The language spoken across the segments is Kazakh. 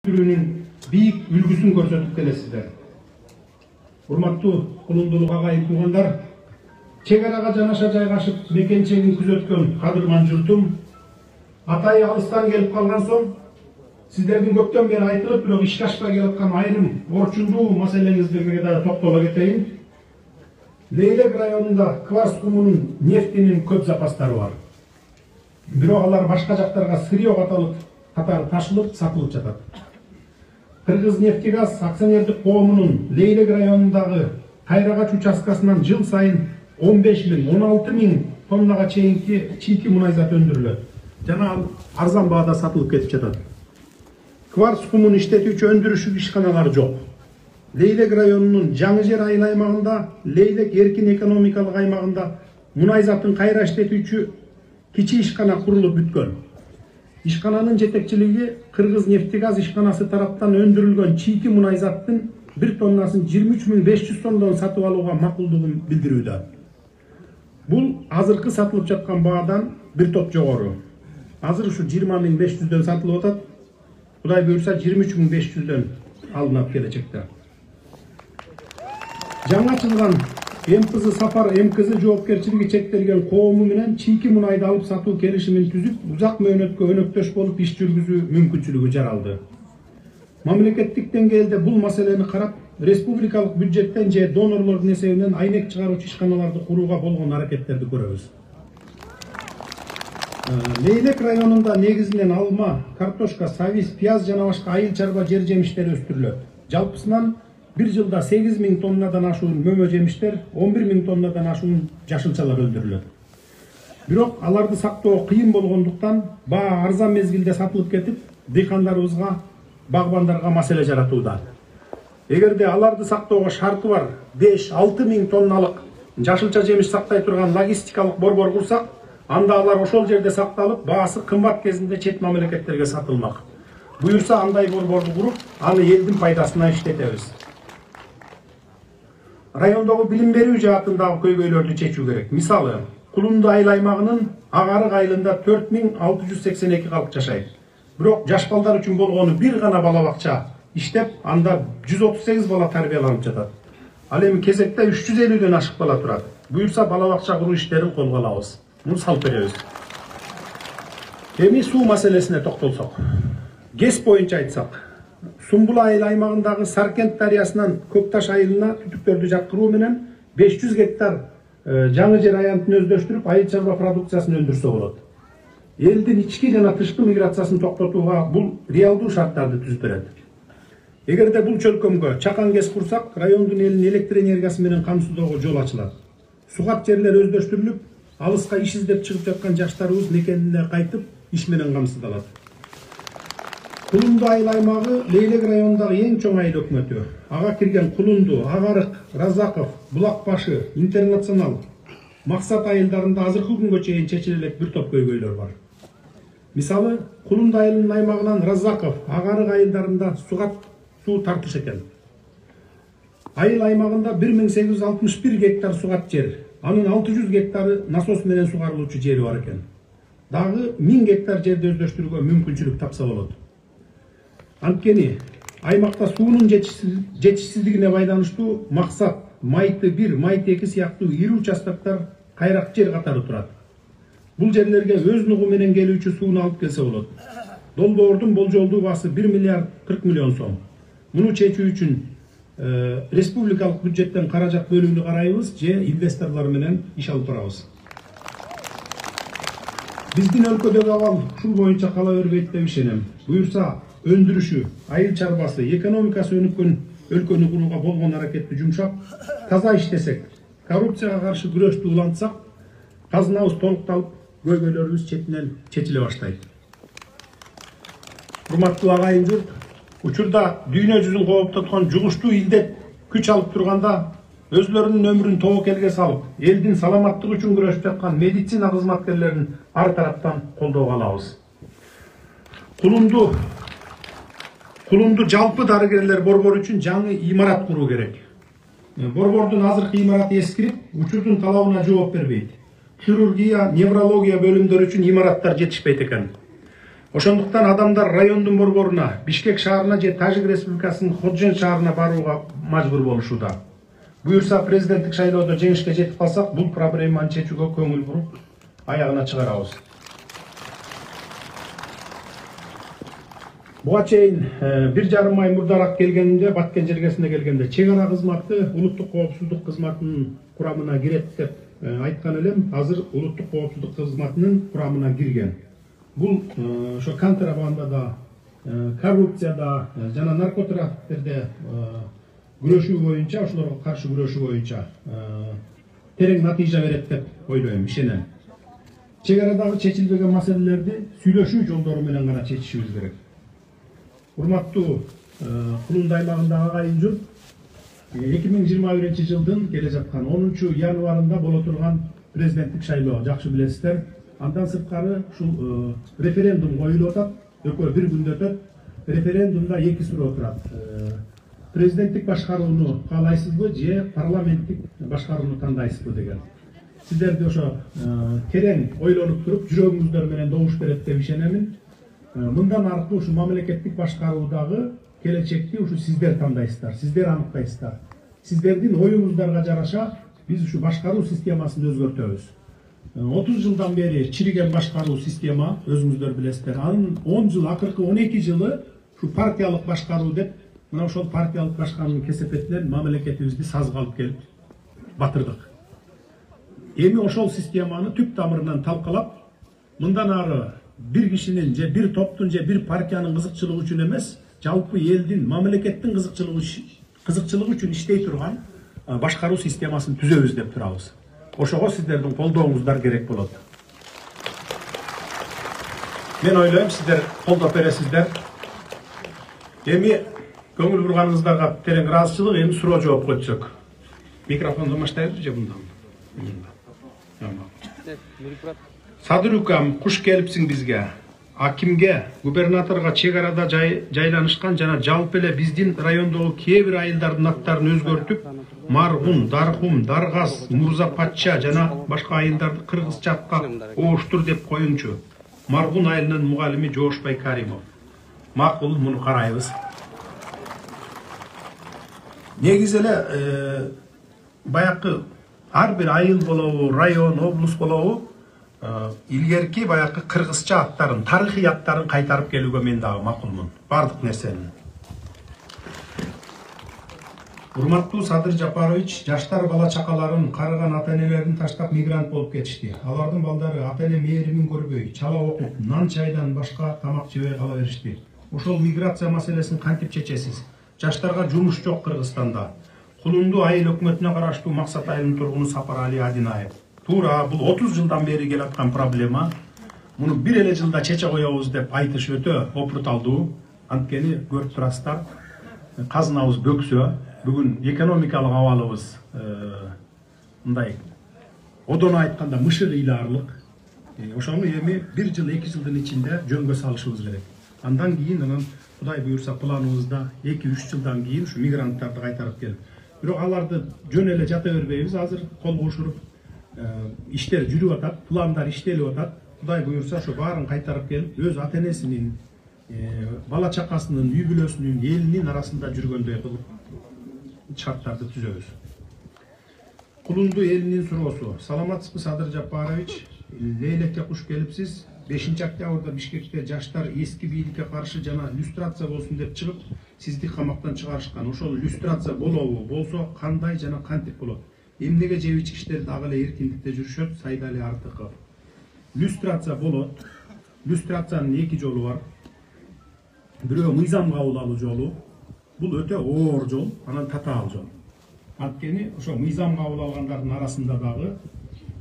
түрүнүн бийик үлгүсүн көрсөтүп келесиздер. Урматтуу кулундулук агайын туугандар, чек арага жанаша жайгашып мекенчегин күзөткөн кадырман журтум, атайы алыстан келип калган соң, сиздердин көптөн бери айтылып, бирок ишке ашпай келаткан айрым орчундуу маселеңиздерге да токтоло кетейин. Лейлек районунда кварц кумунун нефтинин көп запастары бар. Бирок алар башка жактарга сырье катары ташылып, сатылып жатат. Кыргыз нефтегаз акционердик коомунун Лейлек районундагы Кайрагач участкасынан жыл сайын 15.000–16 000 тоннага чейинки чийки мунайзат өндүрүлөт. Жана ал арзан баада сатылып кетип жатат. Кварц кумун иштетүүчү өндүрүш ишканалары жок. Лейлек районунун Жаңы жер айыл аймагында, Лейлек эркин экономикалык аймагында мунайзатын кайра иштетүүчү кичи ишкана курулуп бүткөн. Ишкананын жетекчилиги Кыргыз нефтегаз ишканасы тараптан өндүрүлгөн чийки мунайзаттын 1 тоннасын 23.500 сомдон сатып алууга макулдугун билдирүүдө. Бул азыркы сатылып жаткан баадан бир топ жогору. Азыр ушу 20.500дөн сатылып атат. Кудай буйрса 23.500дөн алынат келечекте. Жаңы ачылган МКЗ Сапар МКЗ жоопкерчилиги чектелген коому менен чийки мунайды алып сатуу келишимин түзүп, узак мөөнөткө өнөктөш болуп иш жүргүзүү мүмкүнчүлүгү жаралды. Мамлекеттик деңгээлде бул маселени карап, республикалык бюджеттен же донорлордун эсебинен айнек чыгаруучу ишканаларды курууга болгон аракеттерди көрөбүз. Лейлек районунда негизинен алма, картошка, сабиз, пияз жана башка айыл чарба жер жемиштери өстүрүлөт. Жалпысынан bir жылда 8.000 тоннадан ашуун мөмө жемиштер, 11.000 тоннадан ашуун жашылчалар өндүрүлөт. Бирок аларды сактоо кыйын болгондуктан баа арзан мезгилде сатылып кетип, дыйкандарыбызга, багбандарга маселе жаратууда. Эгерде аларды сактоого шарты бар 5–6 000 тонналык жашылча жемиш сактай турган логистикалык борбор курсак, анда алар ошол жерде сакталып, баасы кымбат кезинде чет мамлекеттерге сатылмак. Буюрса андай борборду куруп, аны элдин пайдасына иштетебиз. Райондогу билим берүү жаатындагы көйгөйлөрдү чечүү керек. Мисалы, Кулунду айыл аймагынын Агарык айылында 4682 калк жашайт. Бирок жаш балдар үчүн болгону бир гана бала бакча иштеп, анда 138 бала тарбияланып жатат. Ал эми кезекте 350дөн ашык бала турат. Буюрса бала бакча куруу иштерин колго алабыз. Муну салып беребиз. Эми суу маселесине токтолсок. ГЭС боюнча айтсак, Сумбул айыл аймагындагы Саркент дарыясынан Көкташ айылына түтүктөрдү жаткыруу менен 500 гектар жаңы жер аянтын өздөштүрүп, айыл чарба продукциясын өндүрсө болот. Элдин ички жана тышкы миграциясын токтотууга бул реалдуу шарттарды түзүп берет. Эгерде бул чөлкөмгө чакан ГЭС курсак, райондун элин электр энергиясы менен камсыздоого жол ачылат. Сугат жерлер өздөштүрүлүп, алыска иш издеп чыгып жаткан жаштарыбыз мекенине кайтып, иш менен камсыздалат. Кулунду айыл аймагы Лейлек районундагы эң чоң айыл өкмөтү. Ага кирген Кулунду, Агарык, Разаков, Булакбашы, Интернационал, Максат айылдарында азыркы күнгө чейин чечиле элек бир топ көйгөйлөр бар. Мисалы, Кулунду айылынын аймагынан Разаков, Агарык айылдарында сугат суу тартыш экен. Айыл аймагында 1861 гектар сугат жер, анын 600 гектары насос менен сугарылуучу жери бар экен. Дагы 1000 гектар жерди өздөштүрүүгө мүмкүнчүлүк тапса болот. Анткени аймакта суунун жетишсиздигине байланыштуу Максат, Майты 1, Майты 2 сыяктуу ири участоктор кайрак жер катары турат. Бул жерлерге өз нугу менен келүүчү сууну алып келсе болот. Долбоордун болжолдуу баасы 1 миллиард 40 миллион сом. Муну чечүү үчүн республикалык бюджеттен каражат бөлүүнү карайбыз же инвесторлор менен иш алып барабыз. Биздин өлкөдөгү абал ушул боюнча кала бербейт деп ишенем. Буюрса өндүрүшү, айыл чарбасы, экономикасы өнүккөн өлкөнү курууга болгон аракетти жумшап, таза иштесек, коррупцияга каршы күрөштү улантсак, казынабыз толукталып, көйгөйлөрүбүз четинен чечиле баштайт. Урматтуу агайын журт, учурда дүйнө жүзүн кооптоткон жугуштуу илдет күч алып турганда, өзлөрүнүн өмүрүн тобокелге салып, элдин саламаттыгы үчүн күрөшүп жаткан медицина кызматкерлерин ар тараптан колдоого алабыз. Кулунду жалпы дарыгерлер борбору үчүн жаңы имарат куруу керек. Борбордун азыркы имараты эскирип, учурдун талабына жооп бербейт. Хирургия, неврология бөлүмдөрү үчүн имараттар жетишпейт экен. Ошондуктан адамдар райондун борборуна, Бишкек шаарына же Тажик Республикасынын Ходжен шаарына барууга мажбур болушууда. Буюрса президенттик шайлоодо жеңишке жетип калсак, бул проблеманы чечүүгө көңүл буруп, аягына чыгарабыз. Буга чейин 1,5 ай мурдараак келгенимде, Баткен жергесине келгенде, чек ара кызматы улуттук коопсуздук кызматынын курамына кирет деп айткан элем. Азыр улуттук коопсуздук кызматынын курамына кирген. Бул ошо контрабандада, коррупцияда жана наркотрафиктерде күрөшүү боюнча, ошолорго каршы күрөшүү боюнча терең натыйжа берет деп ойлойм, ишенем. Чек арадагы чечилбеген маселелерди сүйлөшүү жолдору менен гана чечишибиз керек. Урматтуу Кулунду аймагындагы агайын журт, 2021 жылдын келе жаткан 10 январында боло турган президенттик шайлоо жакшы билесиздер. Андан сырткары ушул референдум коюлуп атат, экөө бир күндө өтөт. Референдумда эки суроо турат. Президенттик башкарууну каалайсызбы же парламенттик башкарууну тандайсызбы деген. Сиздерди ошо терең ойлонуп туруп, жүрөгүңүздөр менен добуш берет деп ишенемин. Мындан аркы ушу мамлекеттик башкаруудагы келечекти ушу сиздер тандайсыздар, сиздер аныктайсыздар. Сиздердин оюңуздарга жараша биз ушу башкаруу системасын өзгөртөбүз. 30 жылдан бери чириген башкаруу система, өзүңүздөр билесиздер. Анын 10 жыл, акыркы 12 жылы ушу партиялык башкаруу деп, мына ошол партиялык башкаруунун кесепетинен мамлекетибизди сазга алып келип батырдык. Эми ошол системаны түп тамырынан талкалап, мындан ары бир кишинин же бир топтун же бир партиянын кызыкчылыгы үчүн эмес, жалпы элдин, мамлекеттин кызыкчылыгы үчүн иштей турган башкаруу системасын түзөбүз деп турабыз. Ошого сиздердин колдооңуздар керек болот. Мен ойлойм, сиздер колдоп бересиздер. Эми көңүл бурганыңыздарга терең ыраазычылык, эми суроо жооп өтсөк. Микрофонду баштайлы же мындан? Садыр укам, куш келипсиң бизге. Акимге, губернаторго чек арада жайланышкан жана жалпы эле биздин райондогу кээ бир айылдардын аттарын өзгөртүп, Маргун, Дархум, Даргаз, Мурза Патча жана башка айылдарды кыргызчакка ооштур деп коюңчу. Маргун айылынын мугалими Жоошбай Каримов. Макул, муну карайбыз. Негизи эле баякы ар бир айыл болобу, район, облус болобу, илгерки баякы кыргызча аттарын, тарыхый аттарын кайтарып келүүгө мен дагы макулмун. Бардык нерсенин. Урматтуу Садыр Жапарович, жаштар бала чакаларын, карыган ата-энелерин таштап мигрант болуп кетишти. Алардын балдары ата-эне мээримин көрбөй, чала окуп, нан чайдан башка тамак жебей кала беришти. Ошол миграция маселесин кантип чечесиз? Жаштарга жумуш жок Кыргызстанда. Кулунду айыл өкмөтүнө караштуу Максат айылынын тургуну Сапарали Адинаев. Туура, бул 30 жылдан бери келаткан проблема. Муну бир эле жылда чече коебуз деп айтыш өтө опурталдуу. Анткени көрүп турасыздар, казынабыз бөксө, бүгүн экономикалык абалыбыз мындай одон айтканда мышык ыйлаарлык. Ошону эми 1 жыл, 2 жылдын ичинде жөнгө салышыбыз керек. Андан кийин анан Кудай буйрса планыбызда 2-3 жылдан кийин ушу мигранттарды кайтарып келип. Бирок аларды жөн эле жата бербейбиз. Азыр кол кошуруп иштер жүрүп атат, пландар иштелип атат. Кудай буйрса ошо баарын кайтарып келип, өз ата-энесинин, бала чакасынын, үй бүлөсүнүн, элинин арасында жүргөндөй кылып шарттарды түзөбүз. Кулунду элинин суроосу. Саламатсызбы Садыр Жапарович? Лейлекке куш келипсиз. 5-октябрда Бишкекте жаштар эски бийликке каршы жана люстрация болсун деп чыгып, сизди камактан чыгарышкан. Ошол люстрация болобу? Болсо кандай жана кантип болот? Эмнеге жеп ичкичтер дагы эле эркиндикте жүрүшөт? Сайдали Артыков. Люстрация болот. Люстрациянын 2 жолу бар. Бирөө мыйзам кабыл алуу жолу. Бул өтө оор жол, анан татаал жол. Анткени ошо мыйзам кабыл алгандардын арасында дагы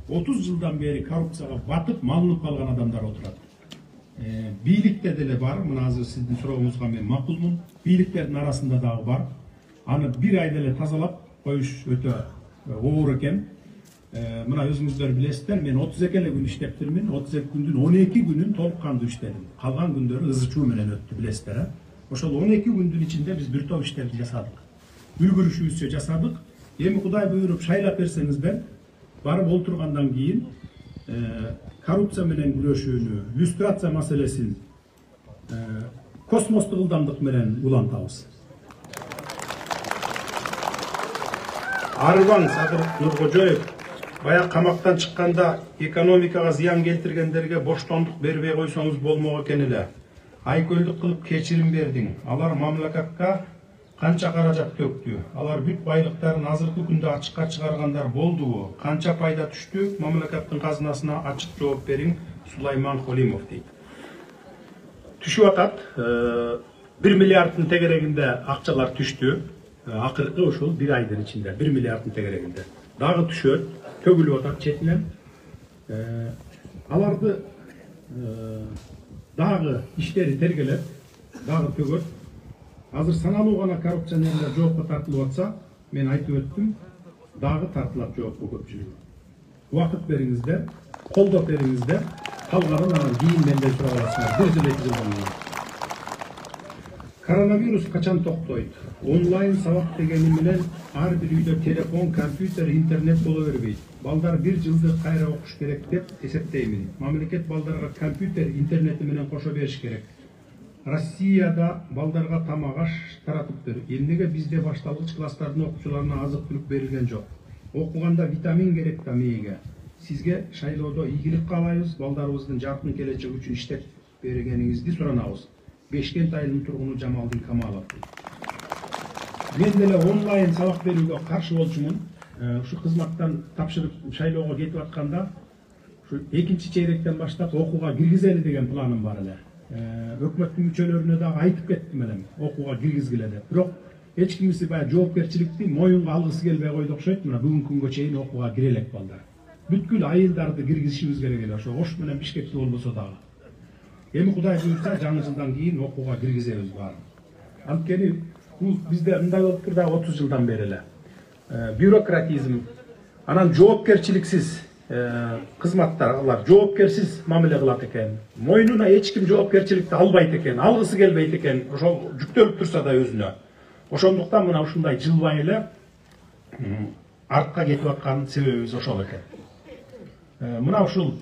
30 жылдан бери коррупцияга батып, малынып калган адамдар отурат. Бийликте деле бар, мына азыр сиздин сурооңузга мен макулмун. Бийликтердин арасында дагы бар. Аны бир айда эле тазалап коюш өтө оор экен. Мына өзүңүздөр билесиздер, мен 32 эле күн иштептирмин. 32 күндүн 12 күнүн толук кандуу иштедим. Калган күндөрү ызы чуу менен өттү, билесиздер. Ошол 12 күндүн ичинде биз бир топ иштерди жасадык. Үлгүрүшүбүзчө жасадык. Эми Кудай буйруп шайлап берсеңиздер, барып олтургандан кийин коррупция менен күрөшүүнү, люстрация маселесин космостук ылдамдык менен улантабыз. Арыбаң Садыр Нуркожоев баягы камактан чыкканда экономикага зыян келтиргендерге боштондук бербей койсоңуз болмок экен эле. Айкөлдүк кылып кечирим бердиң. Алар мамлекетке канча каражат төктү? Алар бүт байлыктарын азыркы күндө ачыкка чыгаргандар болдубу? Канча пайда түштү? Мамлекеттин казынасына ачык жооп бериң. Сулайман Холимов дейт. Түшүп атат. 1 миллиардтын тегерегинде акчалар түштү. Акыркы ушул 1 айдын ичинде 1 миллиардтын тегерегинде. Дагы түшөт, төгүлүп атат четинен. Аларды дагы иштери тергелеп, дагы төгөт. Азыр саналуу гана коррупционерлер жоопко тартылып атса, мен айтып өттүм, дагы тартылат жоопко көпчүлүгү. Убакыт бериңиздер, колдоп бериңиздер, калганын анан кийин менден сурап аласыңар. 1 жыл 2 жылдан кийин. Коронавирус качан токтойт? Онлайн сабак дегени менен ар бир үйдө телефон, компьютер, интернет боло бербейт. Балдар 1 жылды кайра окуш керек деп эсептеймин. Мамлекет балдарга компьютер, интернети менен кошо бериш керек. Россияда балдарга тамак аш таратыптыр. Эмнеге бизде башталгыч класстардын окуучуларына азык-түлүк берилген жок? Окуганда витамин керек да мээге. Сизге шайлоодо ийгилик каалайбыз. Балдарыбыздын жаркын келечеги үчүн иштеп бергениңизди суранабыз. Бешкент айылынын тургуну Жамалдин Камалов. Мен деле онлайн сабак берүүгө каршы болчумун. Ушу кызматтан тапшырып шайлоого кетип атканда, ушу экинчи чейректен баштап окууга киргизели деген планым бар эле. Өкмөттүн мүчөлөрүнө дагы айтып кеттим элем, окууга киргизгиле деп. Бирок эч кимиси баягы жоопкерчиликти моюнга алгысы келбей койду окшойт. Мына бүгүнкү күнгө чейин окууга кире элек балдар. Бүткүл айылдарды киргизишибиз керек эле, ошо Ош менен Бишкекте болбосо дагы. Эми Кудай буйрса, жаңы жылдан кийин окууга киргизебиз баарын. Анткени бул бизде мындай болуп тур дагы 30 жылдан бери эле. Бюрократизм, анан жоопкерчиликсиз кызматтар, алар жоопкерсиз мамиле кылат экен. Мойнуна эч ким жоопкерчиликти албайт экен, алгысы келбейт экен, ошол жүктөлүп турса да өзүнө. Ошондуктан мына ушундай жылбай эле артка кетип аткан себебибиз ошол экен. Мына ушул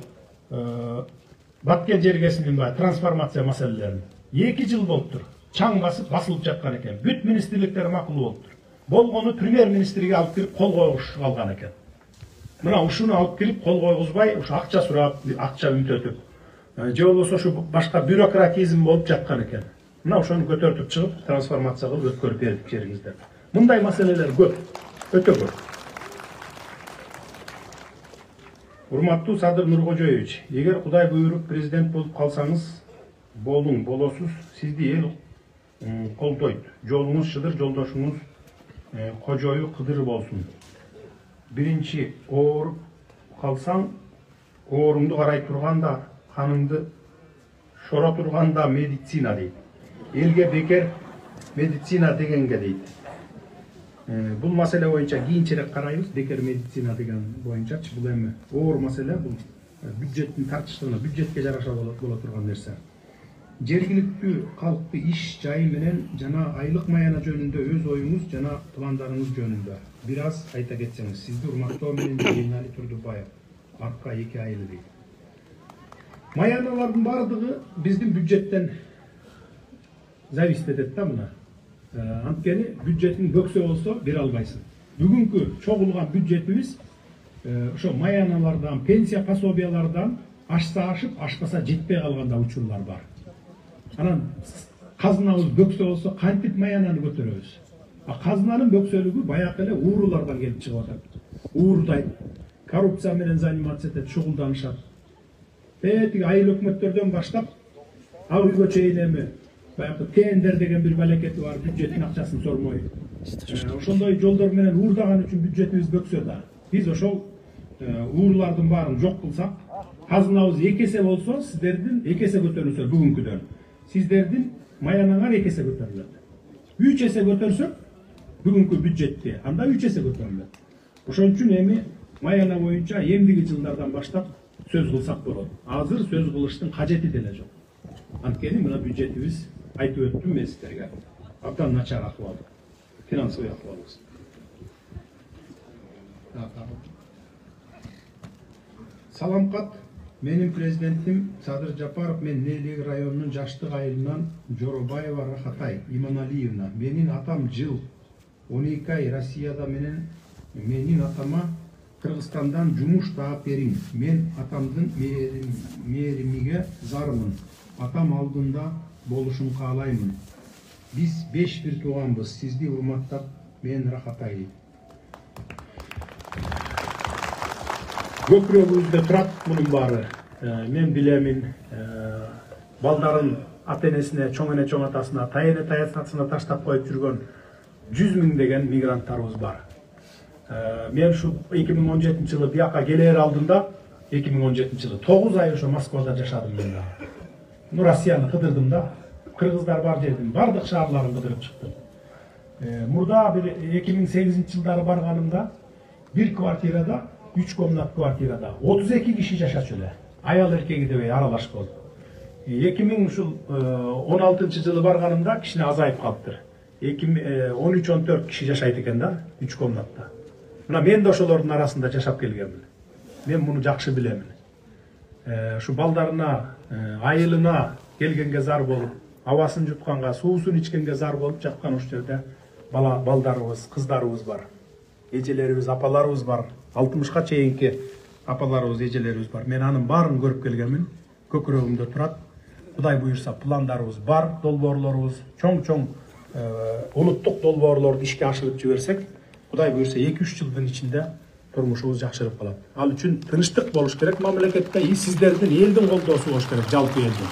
Баткен жергесинин трансформация маселелерин 2 жыл болуптур. Чаң басылып жаткан экен. Бүт министрликтер макул болуптур. Болгону премьер-министрге алып кирип кол койгуш алган экен. Мына ушуну алып кирип кол койгузбай, ушу акча сурап, акча үнөтүп, же болбосо ушу башка бюрократизм болуп жаткан экен. Мына ошону көтөртүп чыгып, трансформация кылып өткөрүп бердик жерибизде. Мындай маселелер көп, өтө көп. Урматтуу Садыр Нуркожоевич, эгер Кудай буйруп президент болуп калсаңыз, болосуз, сизди эл колдойт. Жолуңуз шыдыр, жолдошуңуз кожою Кыдыр болсун. Биринчи ооруп калсаң, ооруңду карай турганда, каныңды шора турганда медицина дейт. Элге бекер медицина дегенге дейт. Бул маселе боюнча кийинчерээк карайбыз. Бекер медицина деген боюнчачы бул эми оор маселе, бул бюджеттин тартыштыгына, бюджетке жараша боло турган нерсе. Жергиликтүү калкты иш жайы менен жана айлык маяна жөнүндө өз оюңуз жана пландарыңыз жөнүндө бир аз айта кетсеңиз. Сизди урматтоо менен Жээнали Турдубаев, Арка 2 айылы дейт. Маяналардын бардыгы биздин бюджеттен зависит этет да мына. Анткени бюджетин бөксө болсо бере албайсың. Бүгүнкү чогулган бюджетибиз ошо маяналардан, пенсия пособиялардан ашса ашып, ашпаса жетпей калганда учурлар бар. Анан казынабыз бөксө болсо кантип маянаны көтөрөбүз? Казынанын бөксөлүгү баягы эле уурулардан келип чыгып атат. Уурдайт, коррупция менен заниматься этет, шугулданышат. Тиги айыл өкмөттөрдөн баштап ал үйгө чейин эми баягы тендер деген бир балекети бар, бюджеттин акчасын сормой. Ошондой жолдор менен уурдаган үчүн бюджетибиз бөксө да. Биз ошол уурулардын баарын жок кылсак, казынабыз 2 эсе болсо, сиздердин 2 эсе көтөрүлсө бүгүнкүдөн, сиздердин маянаңар 2 эсе көтөрүлөт. 3 эсе көтөрсөк, бүгүнкү бюджетти анда 3 эсе көтөрүлөт. Ошон үчүн эми маяна боюнча эмдиги жылдардан баштап сөз кылсак болот. Азыр сөз кылыштын кажети деле жок. Анткени мына бюджетибиз, айтып өттүм мен сиздерге, абдан начар акыбал, финансовый акыбалыбыз. Салам кат Менин президентим Садыр Жапаров, мен Нээлек районунун Жаштык айылынан Жоробаева Рахатай Иманалиевна. Менин атам жыл 12 ай Россияда менин атама Кыргызстандан жумуш таап бериң. Мен атамдын мээримиге зармын. Атам алдында болушун каалаймын. Биз 5 бир тууганбыз. Сизди урматтап, мен Рахатай. Көкүрөгүбүздө турат мунун баары. Мен билемин, балдарын ата-энесине, чоң эне чоң атасына, тайене таясына таштап коюп жүргөн 100 миң деген мигранттарыбыз бар. Мен şu 2017 жылы бияка келер алдында 2017 жылы 9 ай ошо Москвада жашадым мен да. Россияны кыдырдым да. Кыргыздар бар жердин бардык шаарларын кыдырып чыктым. Мурда бир 2008 жылдары барганымда бир квартирада 3 комнат квартирада 32 киши жашачу эле. Аял эркеги дебей аралаш болду. 2016 жылы барганымда кичине азайып калыптыр. 13-14 киши жашайт экен да 3 комнатта. Мына мен да ошолордун арасында жашап келгенмин. Мен муну жакшы билемин. Şu балдарына, айылына келгенге зар болуп, абасын жутканга, суусун ичкенге зар болуп жаткан ошол жерде балдарыбыз, кыздарыбыз бар. Эжелерибиз, апаларыбыз бар. 60ка чейинки апаларыбыз, эжелерибиз бар. Мен анын баарын көрүп келгенмин. Көкүрөгүмдө турат. Кудай буюрса пландарыбыз бар, долбоорлорубуз, чоң-чоң улуттук долбоорлорду ишке ашырып жиберсек, Кудай буюрса 2-3 жылдын ичинде турмушубуз жакшырып калат. Ал үчүн тынычтык болуш керек мамлекетте, сиздердин элдин колдоосу болуш керек, жалпы элдин.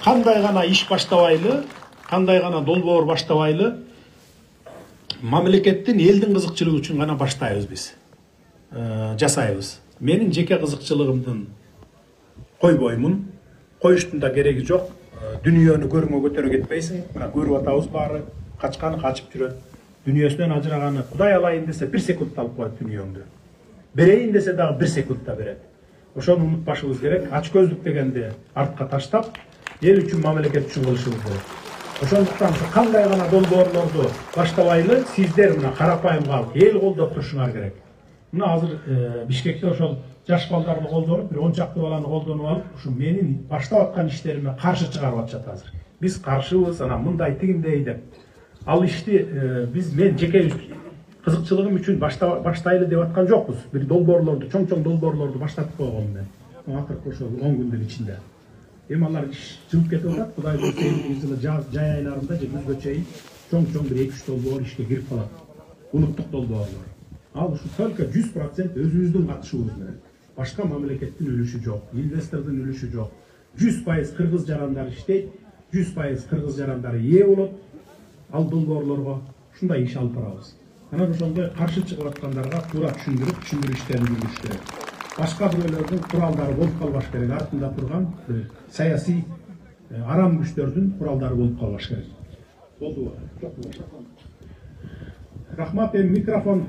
Кандай гана иш баштабайлы, кандай гана долбоор баштабайлы, мамлекеттин элдин кызыкчылыгы үчүн гана баштайбыз биз. Жасайбыз. Менин жеке кызыкчылыгымдын койбоймун. Коюштун да кереги жок. Дүнүйөнү көрүнгө көтөрө кетпейсиң. Мына көрүп атабыз баары, качканы качып жүрөт. Дүнүйөсүнөн ажыраганы Кудай алайын десе 1 секундта алып коет дүнүйөңдү. Берейин десе дагы 1 секундта берет. Ошону унутпашыбыз керек. Ачкөздүк дегенди артка таштап, эл үчүн, мамлекет үчүн кылышыбыз керек. Ошондуктан кандай гана долбоорлорду баштабайлы, сиздер мына карапайым калк эл колдоп турушуңар керек. Мына азыр Бишкекте ошол жаш балдарды колдонуп, бир 10 чакты баланы колдонуп алып, ушу менин баштап аткан иштериме каршы чыгарып атышат азыр. Биз каршыбыз, анан мындай тигиндей деп. Ал ишти мен жеке кызыкчылыгым үчүн баштайлы деп аткан жокпуз. Бир долбоорлорду, чоң-чоң долбоорлорду баштатып койгонмун мен. Акыркы ошол 10 күндүн ичинде. Эми алар иш жылып кетип атат. Кудай буюрса жылы жай айларында же күзгө чейин чоң-чоң бир 2-3 долбоор ишке кирип калат. Улуттук долбоорлор. Ал ушу только 100% өзүбүздүн катышуубуз менен. Башка мамлекеттин үлүшү жок, инвестордун үлүшү жок. 100% кыргыз жарандар иштейт, 100% кыргыз жарандары ээ болот. Ал долбоорлорго ушундай иш алып барабыз. Анан ошондой каршы чыгып аткандарга туура түшүндүрүү иштерин жүргүзүш керек. Башка бирөөлөрдүн куралдары болуп калбаш керек. Артында турган саясий арам күчтөрдүн куралдары болуп калбаш керек. Болдубу? Рахмат, эми микрофон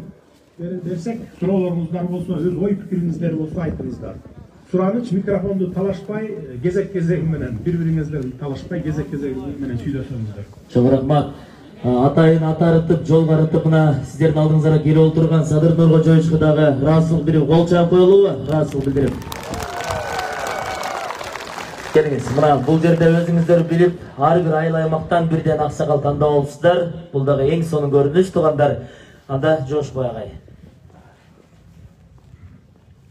берсек, суроолоруңуздар болсо, өз ой пикириңиздер болсо айтыңыздар. Сураныч, микрофонду талашпай, кезек-кезеги менен, бири-бириңизден талашпай, кезек-кезеги менен сүйлөсөңүздөр. Чоң рахмат. Атайын атарытып, жол карытып, мына сиздердин алдыңызга келип отурган Садыр Нуркожоевичке дагы ыраазычылык берип, кол чаап коелубу? Ыраазычылык билдирип. Келиңиз, мына бул жерде өзүңүздөр билип, ар бир айыл аймактан бирден аксакал тандап алыпсыздар. Бул дагы эң сонун көрүнүш, туугандар. Анда Жошбой агай.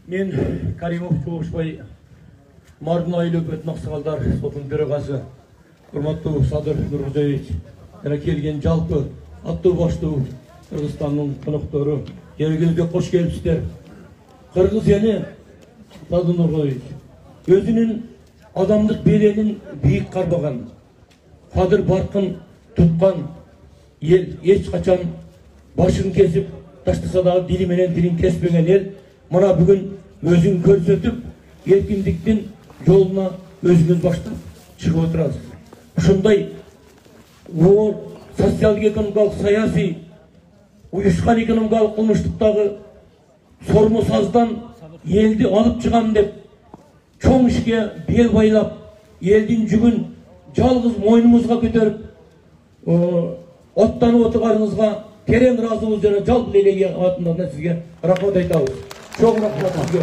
Мен Каримов Чоошбай Мардын айыл өкмөтүнүн аксакалдар сотунун төрагасы, урматтуу Садыр Нуркожоевич, жана келген жалпы аттуу баштуу Кыргызстандын коноктору, жерибизге кош келипсиздер. Кыргыз эли Садыр Нуркожоевич өзүнүн адамдык белелин бийик карбаган, кадыр баркын туткан эл, эч качан башын кесип таштаса дагы дили менен дилин кеспеген эл, мына бүгүн өзүн көрсөтүп, эркиндиктин жолуна өзүңүз баштап чыгып отурасыз. Ушундай оор социалдык экономикалык саясий уюшкан экономикалык кылмыштыктагы сормосаздан элди алып чыгам деп чоң ишке бел байлап, элдин жүгүн жалгыз мойнуңузга көтөрүп аттанып отурганыңызга терең ыраазыбыз жана жалпы эле атынан сизге рахмат айтабыз. Чоң рахмат сизге.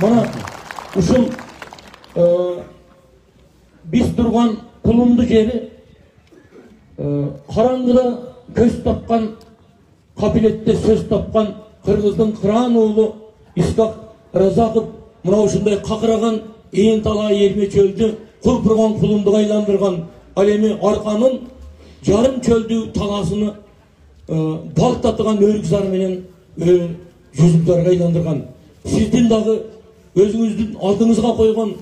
Мына ушул биз турган кулумду жери караңгыда көз тапкан, капилетте сөз тапкан кыргыздын кыран уулу Искак Разаков мына ушундай какыраган ээн талай элме чөлдү кулпурган кулумду айландырган, ал эми арканын жарым чөлдү таласыны балктатыган өрүкзар менен жүзүмдөргө айландырган. Сиздин дагы өзүңүздүн алдыңызга койгон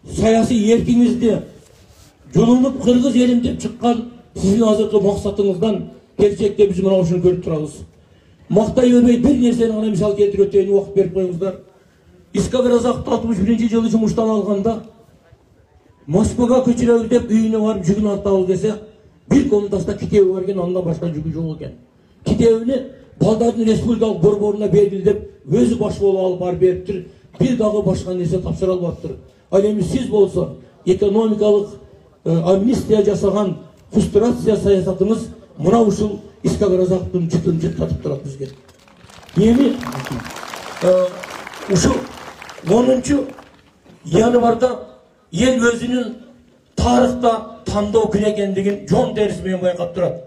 саясий эркиңизди жолунуп кыргыз элим деп чыккан сиздин азыркы максатыңыздан келечекте биз мына ушуну көрүп турабыз. Мактай бербей бир нерсени гана мисал келтирип өтөйүн, убакыт берип коюңуздар. Искак Разаковду 61-жылы жумуштан алганда Москвага көчүрөбүз деп үйүнө барып жүгүн артабыз десе, бир комнатасында китеби бар экен, анда башка жүгү жок экен. Китебини балдардын республикалык борборуна белгилеп, өзү баш болуп алып барып бериптир. Бир дагы башка нерсе тапшыра албаптыр. Ал эми сиз болсо экономикалык амнистия жасаган фрустрация саясатыңыз мына ушул Искак Разаковдун жытын жыттатып турат бизге. Эми ушул 10 январда ел өзүнүн тарыхта тандоо күнү экендигин жон терisi менен байкап турат.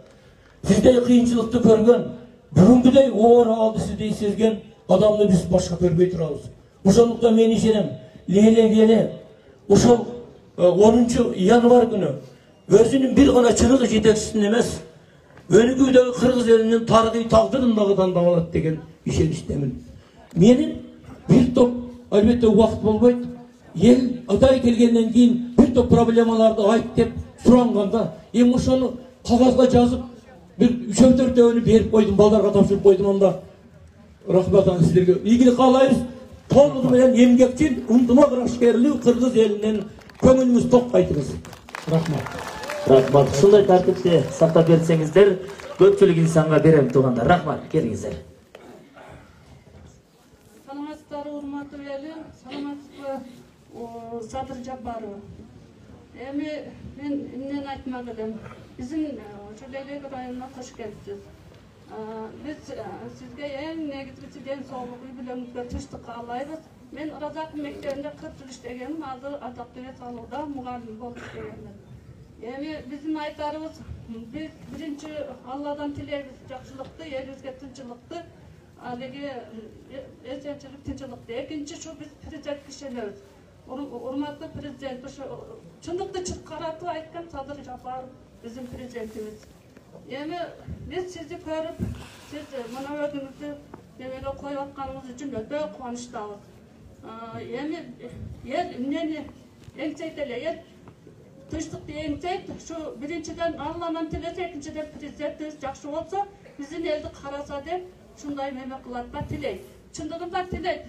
Сиздей кыйынчылыкты көргөн, бүгүнгүдөй оор алды сиздей сезген адамды биз башка көрбөй турабыз. Ошондуктан мен ишенем, леле ушул 10 январ күнү өзүнүн бир гана чыныгы жетекчисин эмес, өнүгүүдөгү кыргыз элинин тарыхый тагдырын дагы тандап алат деген ишеничтемин. Менин бир топ, албетте убакыт болбойт, ел атай келгенден кийин бир топ проблемаларды айт деп суранганда, эми ошону кагазга жазып, бир 3-4 берип койдум, балдарга тапшырып койдум. Анда рахмат сиздерге. Ийгилик каалайбыз. Толугу менен эмгекчил, ынтымак ырашкерлүү кыргыз элинен көңүлүңүз ток кайтыңыз. Рахмат. Рахмат. Ушундай тартипти сактап берсеңиздер, көпчүлүк инсанга берем туугандар. Рахмат, келиңиздер. Саламатсыздар, урматтуу элим, саламатсызбы Садыр Жапаров. Эми мен эмнени айтмак элем. Биздин Лейлек районуна кош келипсиз. Биз сизге эң негизгиси ден соолук, үй бүлөңүзгө тынчтык каалайбыз. Мен Разаков мектебинде 40 жыл иштегенмин, азыр атактуу эс алууда мугалим болуп иштегенмин. Эми биздин айтарыбыз, биз биринчи Алладан тилейбиз жакшылыкты, элибизге тынччылыкты, алиги эсенчилик, тынччылыкты. Экинчи ушу биз президентке ишенебиз. Урматтуу президент, ушу чындыкты чыккаратып айткан Садыр Жапаров биздин президентибиз. Эми биз сизди көрүп, сиз мына өзүңүздү немеле коюп атканыңыз үчүн өтө кубанычтабыз. Эми эл эмнени эңсейт эле, эл тынчтыкты эңсейт. Ушу биринчиден Алладан тилесе, экинчиден президентибиз жакшы болсо, биздин элди караса деп ушундай неме кылат да тилейт. Чындыгында тилейт.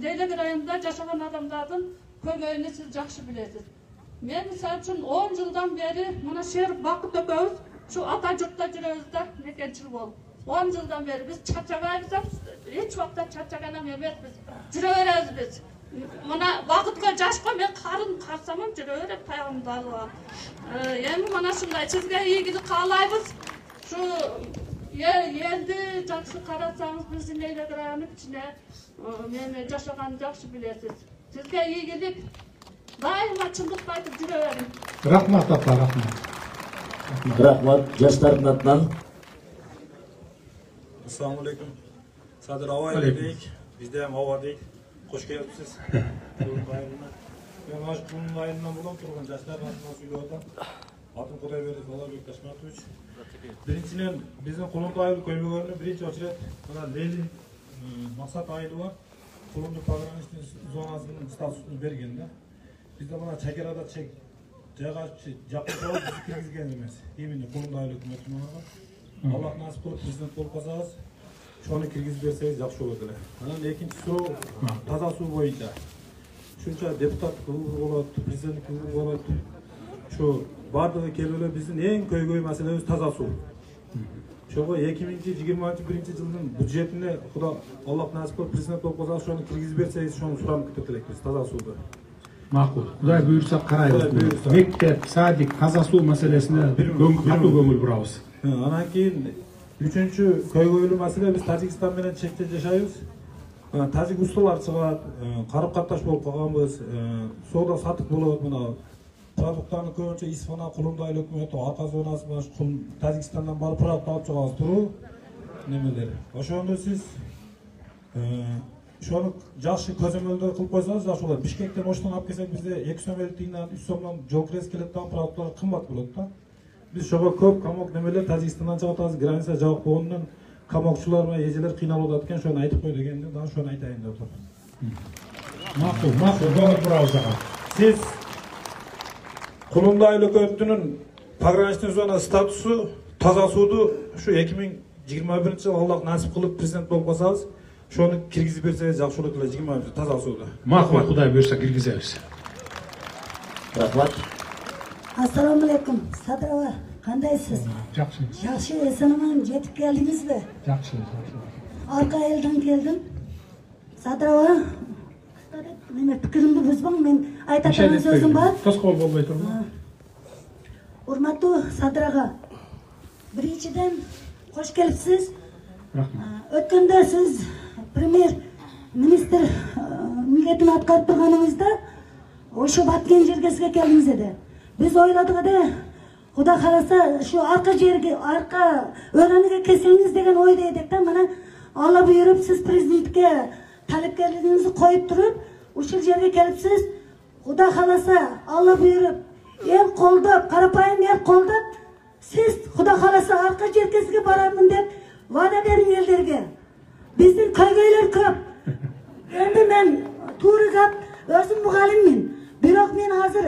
Лейлек районунда жашаган адамдардын көбөйүнү сиз жакшы билесиз. Мен мисалы үчүн 10 жылдан бери мына Шер Бакыт экөөбүз şu ata jurtda жүрөбүz да, некенчил болуп. 10 жылдан бери биз чарчабайбыз, эч убакта чарчаган эмеспиз. Жүрө беребиз биз. Мына Бакытка жашка мен карын карсамам жүрө берет таягымды алып. Эми мына ушундай сизге ийгилик каалайбыз. Şu елди жакшы карасаңыз биздин Лейлек районунун ичине мени жашаганды жакшы билесиз. Сизге ийгилик. Дайыма чындыкты айтып жүрө бериң. Рахмат апа, рахмат. Рахмат, жаштардын атынан. Assalamu alaikum. Sadır Hava deyik. Bizde hem hava deyik. Hoş geldiniz. Ben aşkımın ayından bulan turgun. Yaşların atından söylüyorlar. Atım Kuday Beri Sola Büyük Taşmatüç. Birinciden bizim Kulundu Ayılı köymelerini birinci açıret. Leyli Maksat Ayılı var. Kulundu Pagran zonasının statusunu bergende. Bizde bana Çekerada çek. Japon bizi kirgizgen emas. Emine Kulundu Ayılı hükümeti bana. Allah nasip kılıp prezident bolup kalsanız şunu kirgizip berseniz yaxşı olur ele. Ana ikinci soru taza su boyunca. Şuncha deputat kılgı bolat, prezident kılgı bolat. Şu bardığı kelbele bizim en köy meselemiz taza su. Şoğa 2021 жылдын бюджетине Куда Allah nasip kılıp prezident bolup kalsanız şunu kirgizip berseniz şunu suram kütüp elek biz taza sudu. Makul. Kuday buyursa karayız. Mektep, sadik, taza su meselesine katı göngül burabız. Anan keyin 3-köy koyulu mesele biz Tajikistan bilen çekte yaşayız. Тәжік ұсталар шығады, қарым-қатынаш болып қалғанбыз, сода сатып болады мына продукттарны көбінше Исфана, Құлымдай өкіметі, Ата зонасы бар, Тәжікстаннан барып продукт алып шығасыз тұру немелер. Ошоны сіз шоны жақсы көзөмөлдө кылып койсоңуз жакшы болот. Бишкектен Оштан алып келсек бизде 2 сом тыйындан 3 сомдон жол кирес келет да, продукттар кымбат болот да. Биз ошого көп камок немелер Тажикстандан чыгып атабыз, граница жабык болгондон камокчулар менен эжелер кыйналып атат экен, ошону айтып кой дегенде дагы ошону айтайын деп атам. Макул, doğru bravo. Siz Kulumda Aylökötü'nün pogranichный zona statusu taza sudu şu 2021 yıl Allah nasip kılıp prezident болып қалсаңыз, şonu kirgizip berseniz жақсы болот эле 21 taza sudu. Макул, Кудай буйрса киргизебиз. Рахмат. Assalamu alaikum. Sadrava, qandaysiz? Жақсы. Yaxshi, eson-omon yetib keldingizmi? Жақсы. Arqa eldan keldim. Sadrava, nima fikrimni buzmang, men aytadigan so'zim bor. To'sqol bo'lmay turmi? Hurmatli Sadraga, birinchidan xush kelibsiz. Rahmat. O'tganda siz premier ministr millatini atqarib turganingizda o'sha batgan yerga sizga keldingiz edi. Biz o'yladik-da, Xudo xolasa shu orqa yerga, orqa o'raniga kelsangiz degan o'yda edik-da. Mana Alloh buyurib siz prezidentga talablarningizni qo'yib turib, o'sha yerga kelibsiz. Xudo xolasa Alloh buyurib el qo'ldab, qarapayim el qo'ldab, siz Xudo xolasa orqa yerga sizga boraman deb va'da bering ellarga. Bizning ko'ygaylar ko'p. Endi men to'g'ri gap, o'zim muallimman. Biroq men hozir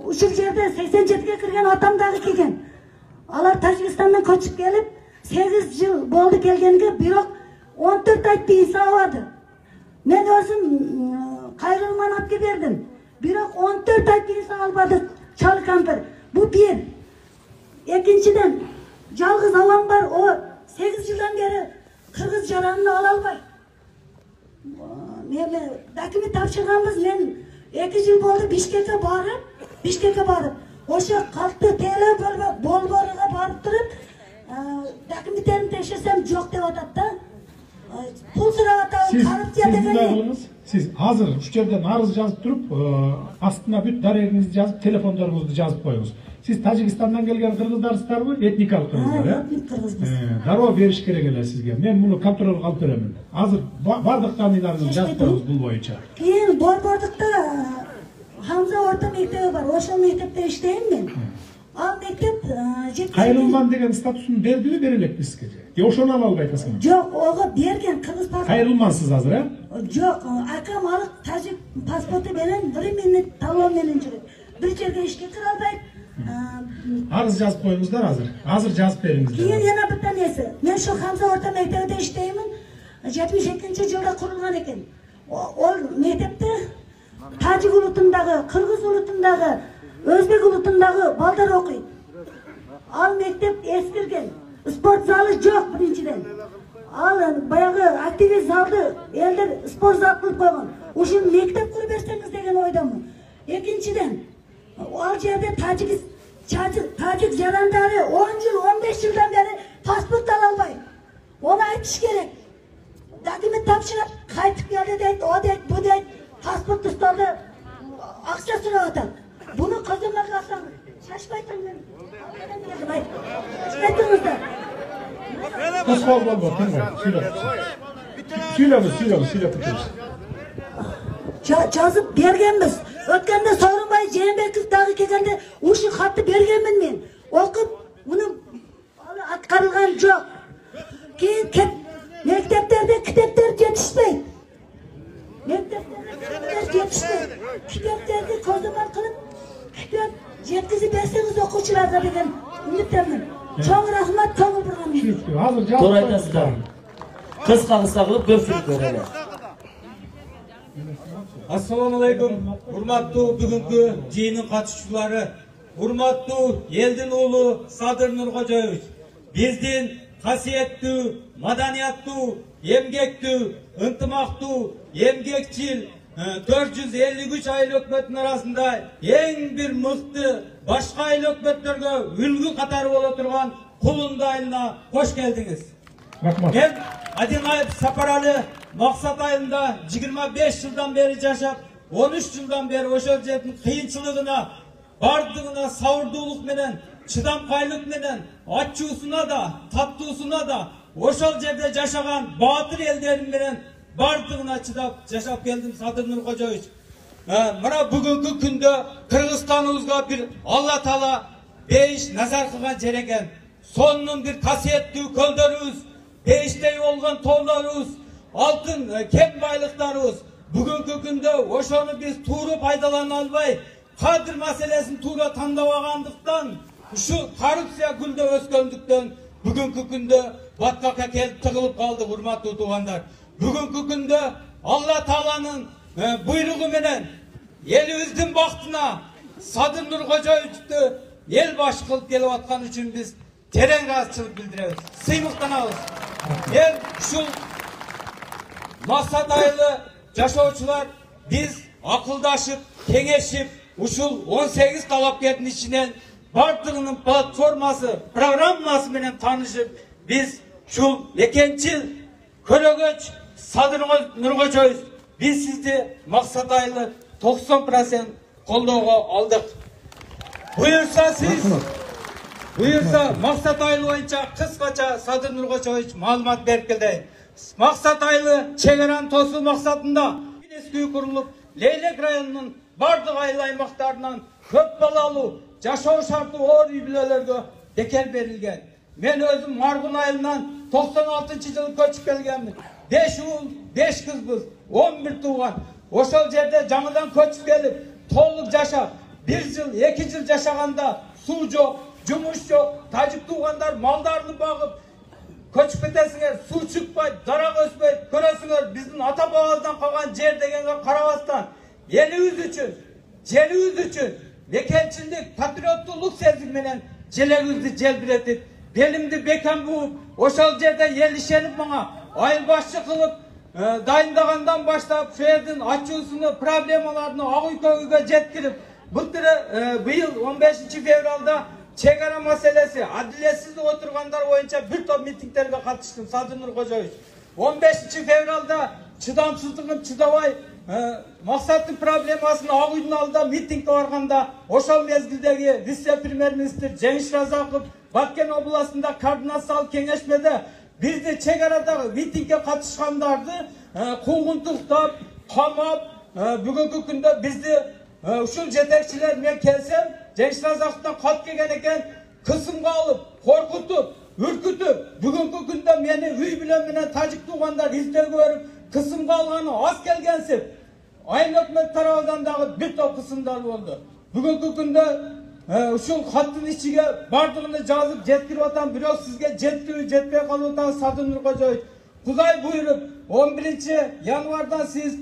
o'sha yerda 87 ga kirgan otamdagi kelgan. Ular Tojikistondan ko'chib kelib 8 yil bo'ldi kelganiga, biroq 14 oy pensiya oladi. Men o'zim qayrılman olib berdim. Biroq 14 oy pensiya olmadi chol kampir. Bu bir. Ikkinchidan, yolg'iz avam bor, o 8 yildan beri Qirg'iz jalanini ola olmay. Men dokument topshirganmiz, men 2 yil bo'ldi Bishkekka borib, o'sha qalbni tela bo'lboriga borib turib, dokumentlarni tekshirsam yo'q deb atadi-da. Pul so'rayapti, korrupsiya degan. Siz hazır şu yerden arız yazıp durup aslında bütün darayınızı yazıp telefonlarınızı yazıp koyunuz. Siz Tajikistan'dan gelgen Kırgızlarsızlar mı? Etnikal Kırgızlar ya? Etnik Kırgızlar. Darova beriş gerek sizge. Ben bunu kontrol alıp veremin. Hazır bardık kanunlarınızı yazıp koyunuz bu boyunca. Keyin bordukta Hamza orta mektebi var. Oşa mektepte işleyim ben. Al mektep Kayrılman degen statüsünü verdi mi verilek biz sizge? Yoşonu alalım aytasın. Yok, oğa bergen Kırgız pasportu. Kayrılmansız hazır ha? Yok, akam alıp Tajik pasportu beren bir minnet talon menen жүрөт. Bir жерге işke kira albayt. Arız yazıp koyunuzlar hazır. Hazır yazıp veriniz. Keyin yana bir tanesi. Men şu Hamza orta mektebide işleymin. 72-yılda kurulgan eken. O mektepte Tajik ulutundagı, Kırgız ulutundagı, Özbek ulutundagı balдар okuyt. Al mektep eskirgen. Sport zалы жоқ birinchiden. Al bayağı aktivist zaldı elder sport zal qilib qo'ygan. O'sha mektep qurib bersangiz degan o'ydaman. Ikkinchidan, al yerda Tajik jarandari 10 yil, 15 yildan beri pasport ala olmaydi. Onu aytish kerak. Dokument topshirib, qaytib keldi deydi, o deydi, bu deydi, pasport ustaldi, aqcha so'rayapti. Buni qizimlarga qilsam, shashmaydim men. Aytingizlar. To'sqol bo'lma, Söyle. Жазып бергенбіз. Өткенде Сооронбай Жээнбеков дагы келгенде ушул хатты бергенмин мен. Окуп, муну аткарылган жок. Кийин мектептерде китептер жетишпейт. Китептерди көзөмөл кылып, китеп жеткизип берсеңиз окуучуларга деген үмүттөмүн. Чоң рахмат, көңүл бурганыңыз. Hazır Doğru aytasızlar. Kıska kılıp köpçülük verelim. Assalamu alaikum. Hurmatlı bugünkü jыйындын katışçıları, hurmatlı elдің ulu Sadır Nurkojoевич, bizdin kasiyetli, madaniyatlı, emgekli, ıntımaqlı, emgekçil 453 ayıl ökmetin arasında en bir mıқты başka ayıl ökmetlerge ülgü katarı ola turgan Kulundaylı'na hoş geldiniz. Rahmat. Ben Adinayip Saparalı Maksat ayında 25 yıldan beri yaşap, 13 yıldan beri o şercetin kıyınçılığına, bardığına, savurduğuluk menen, çıdampaylık menen, aççusuna da, tatlusuna da, o şercede yaşagan batır ellerim menen, bardığına çıdap yaşap geldim Sadır Nurkoçoviç. Mana bugünkü günde Kırgızstanımızga bir Allah Taala beyiş nazar kılgan jereken. Sonunun bir kasiyetli kölderimiz, beyişte olgan toğlarımız, altın kem baylıklarımız. Bugünkü günde oşonu biz tuğru paydalana albay, kadir meselesini tuğra tandavagandıktan, şu korrupsiya günde ösköndükten, bugünkü günde batkaka kelip tıkılıp kaldı hurmatlı tuğanlar. Bugünkü günde Allah Taala'nın buyruğu menen elimizin baktına Sadır Nurkoçoviç'ti el başı kılıp gelip atkan için biz tereң razıçılık bildiremiz. Sıymıktanabız. Ben şu maksat aylı yaşauşular biz akıldaşıp, kengeşip, uşul 18 talapketin içinden Bartığının platforması, programması menen tanışıp biz şu mekençil körögöç Sadır Nurkoçoviç biz sizde maksat aylı 90% koldoğu aldık. Buyursa siz, buyursa maksat aylı boyunca kıskaça Sadır Nurkoçoviç malumat berip keldi. Maksat aylı çegeran tosu maksatında eski kurulup Leylek rayonunun bardık aylı aymaklarından köp balalı yaşao şartı oğur üybilelerge dekel berilgen. Men özüm Margun ayından 96. yılı köçüp gelgenmin. 5 oğul, 5 kızbız, 11 tuğan. Oşol jerde жаңыдан köçüp gelip, tolluk yaşap, 1 yıl, 2 yıl yaşaganda su yok, jumuş yok, tacık tuğanlar maldarını bağıp, köçüp ketesiңер, su çıkpay, darak öspey, köresiңер, bizdin ata babamızdan kalgan jer degenge karabastan, elimiz üçün, mekençillik, patriotluluk sezgi menen jelегибизди желбиретip, belimdi beken buup, oşol jerde yelişenip bana, ayılbaşçı kılıp, dayındagandan başlap, şu yerden açuusunu, problemalarını Ağuyköküge jetkirip, bıyıl 15. fevralda çegara meselesi, adiletsizlik oturganlar boyunca bir top mitinglerge katıştım Sadır Nurkoçoviç. 15. fevralda çıdamsızlığın çıdabay, maksatlı problemasını Ağuy'un alda mitingde varganda, oşol mezgildegi vice premier minister Cengiz Razakov, Batken oblasında kardinalsal kengeşmede bizde çegaradağı mitingge katışkanlardı, kuğuntuktap, kamap, bugünkü günde bizde uşul jetekçiler men kelsem, Cengiz Razakov'dan kat kelgen eken, kısımga alıp, korkutup, ürkütüp, bugünkü günde meni üy bilen menen tacık tuğanlar izlerge verip, kısımga algаны az kelgensip, ayın hükümet tarafından dağı bir top kısımlar oldu. Bugünkü günde uşul hattın içige bardığını жазıp jetkirip atan, birok sizge jetkirip jetpey kalıp atan Sadır Nurkoçoviç. Kuday buyurup 11. yanvardan siz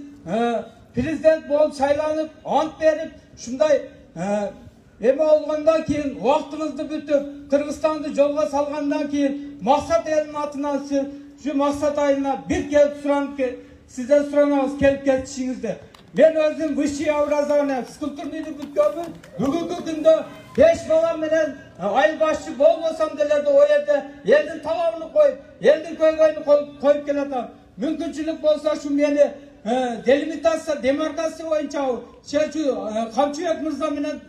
prezident bolup saylanıp, ant berip, şunday eme olgandan keyin vaktыңызды бүтüp, Kırgızstan'da jolga salgandan keyin maksat elinin atından siz şu maksat ayına bir kelip suranıp sizden suranabız kelip ketişiңizdi. Men özüm vысший образование, физкультурный бүткөнмүн. Бүгүнкү күндө 5 балам менен айылбашчы болбосом делерде о жерде элдин талабын коюп, элдин көйгөйүн коюп келатам. Мүмкүнчүлүк болсо şu meni делимитация, демаркация боюнча Камчыбек мырза менен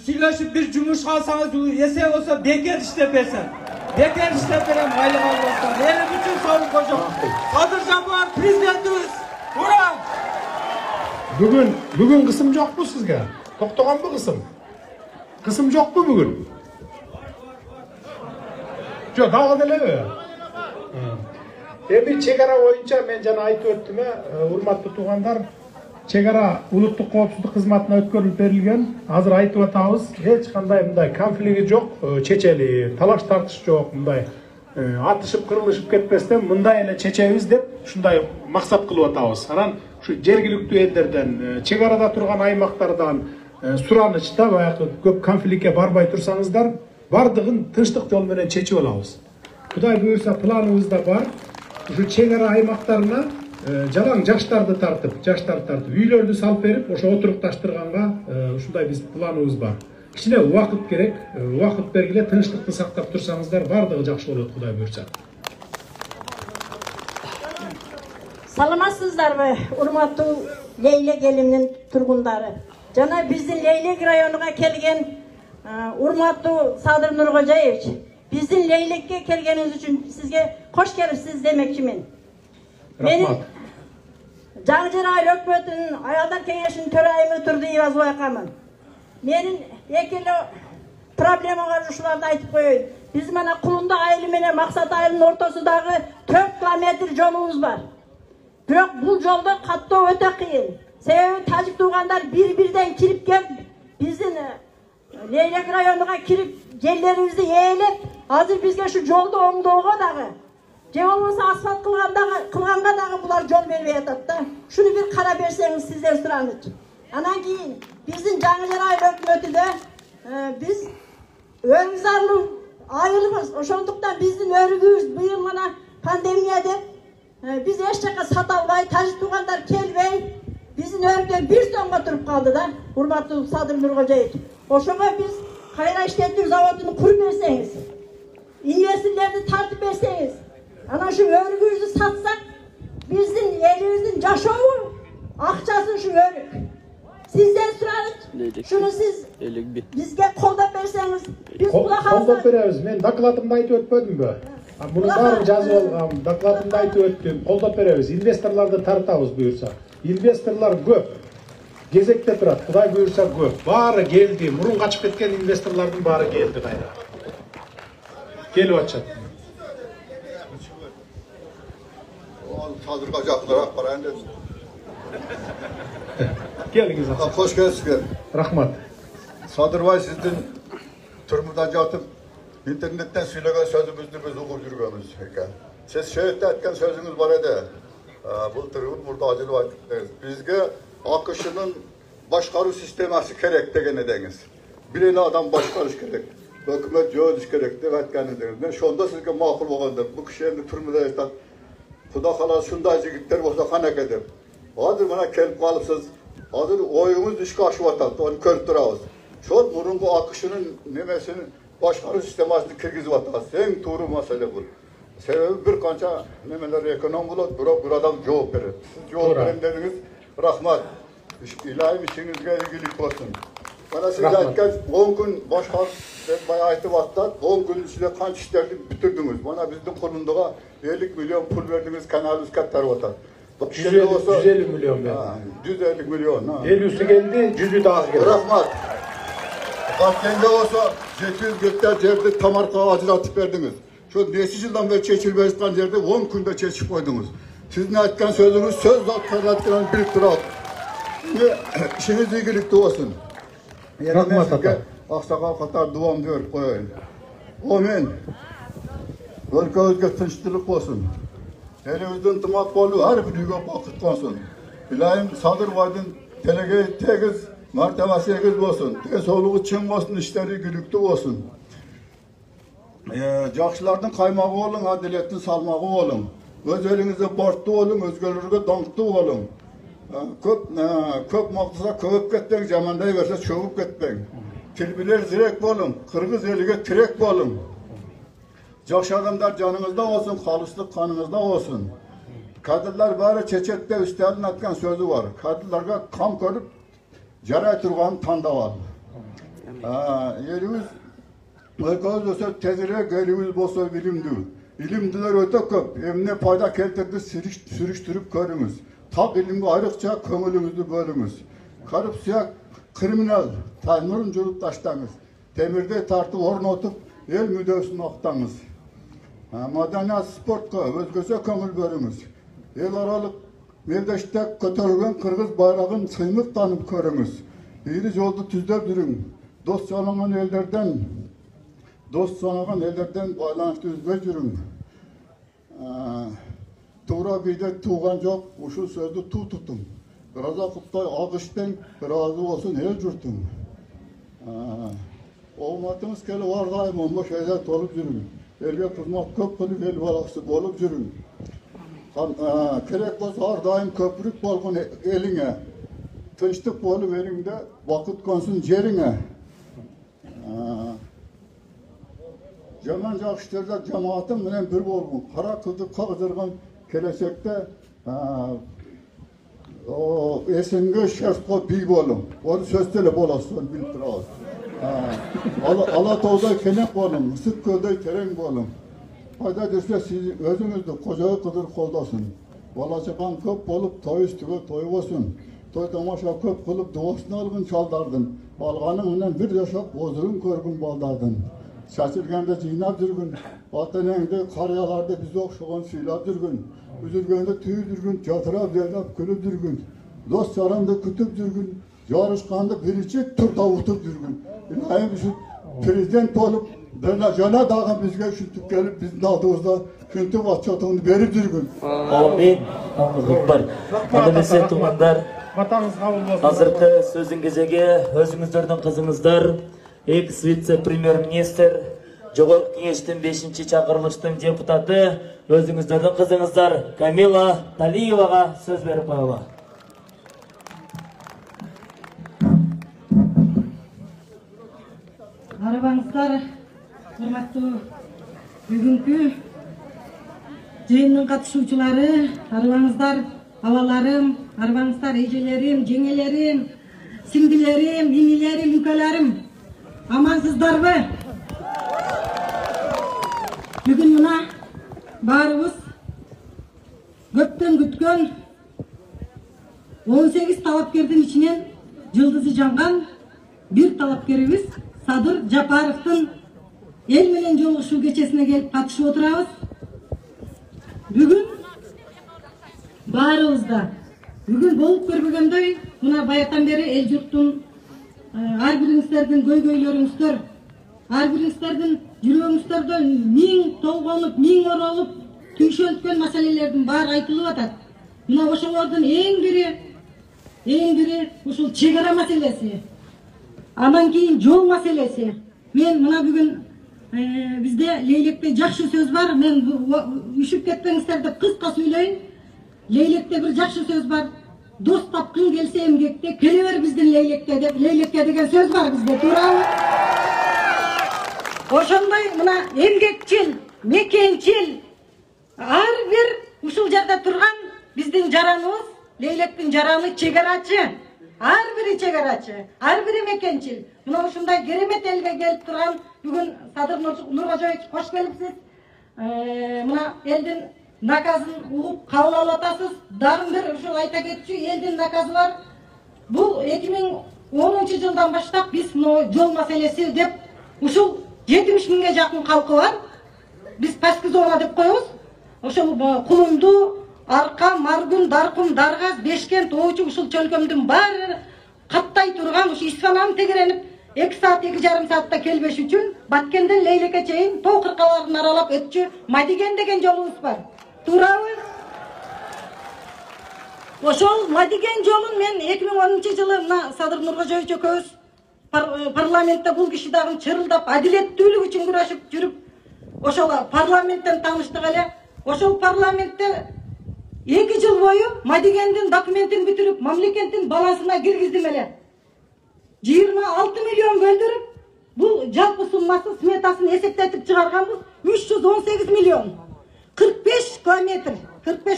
сүйлөшүп bir жумуш алсаңыз, эсе болсо бекер иштеп берсем. Бекер иштеп берем, айлык албастан. Элим үчүн сабыр кожок. Sadır Жапар президентибиz. Ура! Bugün kısım yok mu sizge? Toktogan mı kısım? Kısım yok mu bugün? Yok, daha da ne? Bir çegara boyunca men jana aytып öttüm, urmatlı tuğanlar, çegara Uluttuk Koopsuzluk Hizmetine ötkөрүлүп berilgen. Hazır aytып atabız, hiç kanday mınday konfligi yok, çeçeli, talaş tartış yok, mınday atışıp kırılışıp ketpesden mınday ele çeçebiz dep şunday maksat kılıp atabız. Anan şu jergilиктүү ellerden, çegarada turgan aymaklardan suranычta bayakı köp konflikке barbay tursaňızдар, bardığın tınçlık yol menen çeçip alabız. Kuday buyursa planımızda var. Şu çegara aymaklarına jalan jaştарды tartıp, üylördü salıp berip, oşo oturuktaştırganga uşunday biz planımız var. Kişine vakit gerek, vakit belgile tınçlıkты saktap tursaňızдар, bardygy jakşı bolat Kuday buyursa. Salamazsızlarбы, урматтуу Leylek eliminin turgundары. Жана биздин Leylek районуна келген урматтуу Садыр Нуркожаевич, биздин Leyлекке келгениңиz үчүн сизге кош келипсиз демекчимин. Менин Жаңы Жер айыл өкмөтүнүн аялдар кеңешинин төрайымы Турдуй Азбайкамын. Менин экеле проблемага ушуларды айтып коеюн. Биз мына Кулунда айылы менен Максат айылынын ортосундагы 4 километр жолубуз бар. Бирок бул жолдо каттоо өтө кыйын. Себеби тажик туугандар бир-бирден кирип келип, биздин Leylek районуна кирип, жерлерибизди ээлеп, азыр бизге шу жолду оңдоого дагы, же болбосо асфальт кылганга дагы булар жол бербей атат да. Шуну бир кара берсеңиз сизден суранычы. Анан кийин биздин Жаңы Жер айыл өкмөтүдө биз өрүк зарлуу айылыбыз, ошондуктан биздин өрүгүбүз быйыл мына пандемия деп биз эч жака сата албай, тажик туугандар келбей, биздин өрүктөр 1 сомго туруп калды да, урматтуу Садыр Нуркожаевич. Ошого биз кайра иштетүү заводун куруп берсеңиз, инвесторлорду тартып берсеңиз, ana şu örgüyüzü satsak bizim elimizin yaşamı akçasın şu örgü. Sizden sorarız. Şunu siz bizge kolda verseniz biz kulak alsak. Kolda veririz. Ben daklatımda aytып ötmedim mi? Bunun bari жазып алгам. Daklatımda aytып öttüm. Kolda veririz. İnvestorlardı tartabız buyursa. İnvestorlar көп. Gezekte turat. Kuday buyursa көп. Bari geldi. Murun kaçıp ketken investorlardan bari geldi kayra. Gelip açat. Sadırga jaktırak barayın dedim. Geliniz açat. Hoş geldiniz. Rahmat. Sadır Bey sizden turmudan yatıp internetten söylenen sözümüzü biz okup yürüyoruz. Siz şehit etken sözünüz var ede. Bu tırın burada acılı var. Bizge akışının başkarı sisteması gerek degen edeniz. Birini adam başkarış gerek. Hükümet yönetiş gerek de etken edeniz. Şu anda sizge makul olandır. Bu kişi hem de turmuda yatar. Kuda kalan şunday jigitler olsa kanak edip. Hazır bana kelip kalıpsız. Hazır oyunuz işe aşıp atat. Onu körüp durağız. Şu murungu akışının nemesinin başkarı sistemasını kirgizip atat. En doğru mesele bu. Sebebi bir kança nemeler ekonom bulat. Buradan cevap verir. Siz cevap verin dediniz. Rahmat. İlahim işinizge ilgilik olsun. Bana siz aytken 10 gün başkar bayağı aytıp atlat. 10 gün içinde kanç işlerini bitirdiniz. Bana bizden kolundağa 50 milyon pul verdiniz, kanalımız katları atar. 150 milyon verdi. 150 milyon. 50'si geldi, 100'ü daha az geldi. Rahmat. Batkende olsa 700 gektar yerde tamarka acılatıp verdiniz. Şu 5 yıldan beri çekilmezden yerde 10 günde çekip koydunuz. Sizin aytkan sözünüz söz zatlarlatılan biriktir al. Şimdi işiniz ilgilikte olsun. Rahmat ata. Aksakal katar duam diyor koyun. Amin. Ülkemizge tinçlik olsun. Elimizden tımak bolu her bir yüge vakit olsun. İlahim Sadır Bey'in delege tegiz, mertebesi egiz olsun. Soluğu çın olsun, işleri gülüktü olsun. Jakşılardan kaymağı olun, adaletin salmağı olun. Öz elinize borçlu olun, özgürlüğe danklı olun. Köp maqtısa köp ketmek, zamanda verse çöğüp ketmek. Tilbiler zirek olun, Kırgız elige tirek olun. Jakşı adamlar canınızda olsun, halıslık kanınızda olsun. Kadınlar bari çeçekte üstadın atkan sözü var. Kadınlarga kam körüp, jaray turgan tanda var. Yerimiz, ülkemiz olsa tezirek, elimiz olsa bilimdi. İlimdiler öte köp, emine fayda keltirdi, sürüştürüp körümüz. Tak ilimde ayrıkça kömülümüzü bölümüz. Korupsiya, kriminal, taymırın cürüp taştanız. Demirde tartı ornotup, el müdövsünü oktanız. Madaniyat sportka, özgöse kömül bölümüz. El aralık, mevdeşte kötörülen Kırgız bayrağın sıymık tanıp körümüz. İyiliz yoldu tüzdep durun. Dost sanılan ellerden bağlanıştı üzbe jürün. Tuğra beyde tuğan yok, uşu sözü tutum. Raza Kutay ağışten razı olsun el jurtum. Olmatımız keli var daim olma şeyler olup jürün. Elge kızmak köp kılıp el balaksı olup jürün. Kerek olsa har daim köprük bolgun eline. Tınçtık bolup elinde vakit konsun jerine. Jaman jakşılarda cemaatim bilen bir bolgun. Kara kıldı kağıdırgan kelesekte O esenge şefko bir bolum. Onu söztele bolasın bilip durağız. Alatağ'da kenek bolum, Sıkköy'de kereng bolum. Fayda derse siz özünüzde kocağı kıdır koldasın. Balaçakan köp bolup toy üstüge toy olsun. Toy tamaşa köp kılıp doğusunu algın çaldardın. Alganın bir yaşap bozurun körgün baldardın. Şaşırganda ciynap жүрgün. Atanende karyalarda biz okşuğun siylap жүрgün. Üzülgende tüyü жүрgün, çatırap zeynap külüp жүрgün. Dost saranda kütüp жүрgün. Yarışkanda biricik tur tavutup жүрgün. İlahim şu prezident olup Jana dağı bizge şüntüp gelip bizim aldığımızda şüntüp atçatığını verip жүрgün. Amin. Akbar. Ademese tuğanlar. Hazırkı sözün gezege özünüzlerden kızınızlar. Ex vice-premier-minister Jogorku Kеңештин 5-ci çakırılıştın deputatı özünüzlerden kızınızlar Kamila Taliyeva'ga söz verip koyalım. Arabаңыздар, құрметті бүгінгі жиынның қатысушылары, арбаңыздар, балаларым, арбаңыздар, ежелерім, жеңелерім, сіңділерім, енелерім, үкелерім, амансыздарбы? Бүгін мына барыбыз көптен күткен 18 талапкердің ішінен жылдызы жанған bir талапкерimiz Sadır Japarov'tың ел менен жолугушуу кечесине келип катышып отурабыз. Бүгүн баарыбызда бүгүн болуп көрбөгөндөй мына баягыдан бери эл журттун ар бириңиздердин көйгөйлөрүңүздөр, ар бириңиздердин жүрөгүңүздөрдө миң толгонуп, миң оролуп түйшөлткөн маселелердин баары айтылып атат. Мына ошолордун эң бири ушул чегара маселеси. Анан кейін жол маселеси. Мен мына бүгүн бизде Лейлекте жакшы сөз бар. Мен үшүп кетпеңиздер деп кыска сүйлөйүн. Лейлекте бир жакшы сөз бар. Дос тапкын келсе эмгекте, келе бер биздин Лейлекте деп, Лейлекте деген сөз бар бизде, туурабы? Ошондой мына эмгекчил, мекенчил ар бир ушул жерде турган биздин жараныбыз, Лейлектин жараны чегарачы. Ар бири чегарачы, ар бири мекенчил. Мына ушундай керемет элге келип турган бүгүн Садыр Нуркожоевич кош келипсиз. Мына элдин наказын угуп кабыл алып атасыз. Дагы бир ушул айта кетчү, элдин наказы бар. Бул 2010 жылдан баштап биз жол маселеси деп ушул 70 миңге жакын калкы бар. Биз паски зона деп коебуз. Ошол Кулунду, Арка, Маргүн, Даркум, Даргаз, Бешкент, Оочу ушул чөлкөмдүн баары каттай турган ушу Исфананы тегеренип 2 саат 2,5 саатта келбеш үчүн Баткенден Лейлекке чейин тоо кыркаларын аралап өтчү Мадиген деген жолубуз бар. Туурабы? Ошол Мадиген жолун мен 2010 жылы мына Садыр Нуркожоевич экөөбүз парламентте бул киши дагы чырылдап адилеттүүлүк үчүн күрөшүп жүрүп ошол парламенттен тааныштык эле. Ошол парламентте 2 жыл бою Мадигендин документин бүтүрүп, мамлекеттин балансына киргиздим эле. 26 миллион бөлдүрүп, бул жалпы суммасы сметасын эсептетип чыгарганбыз 318 миллион. 45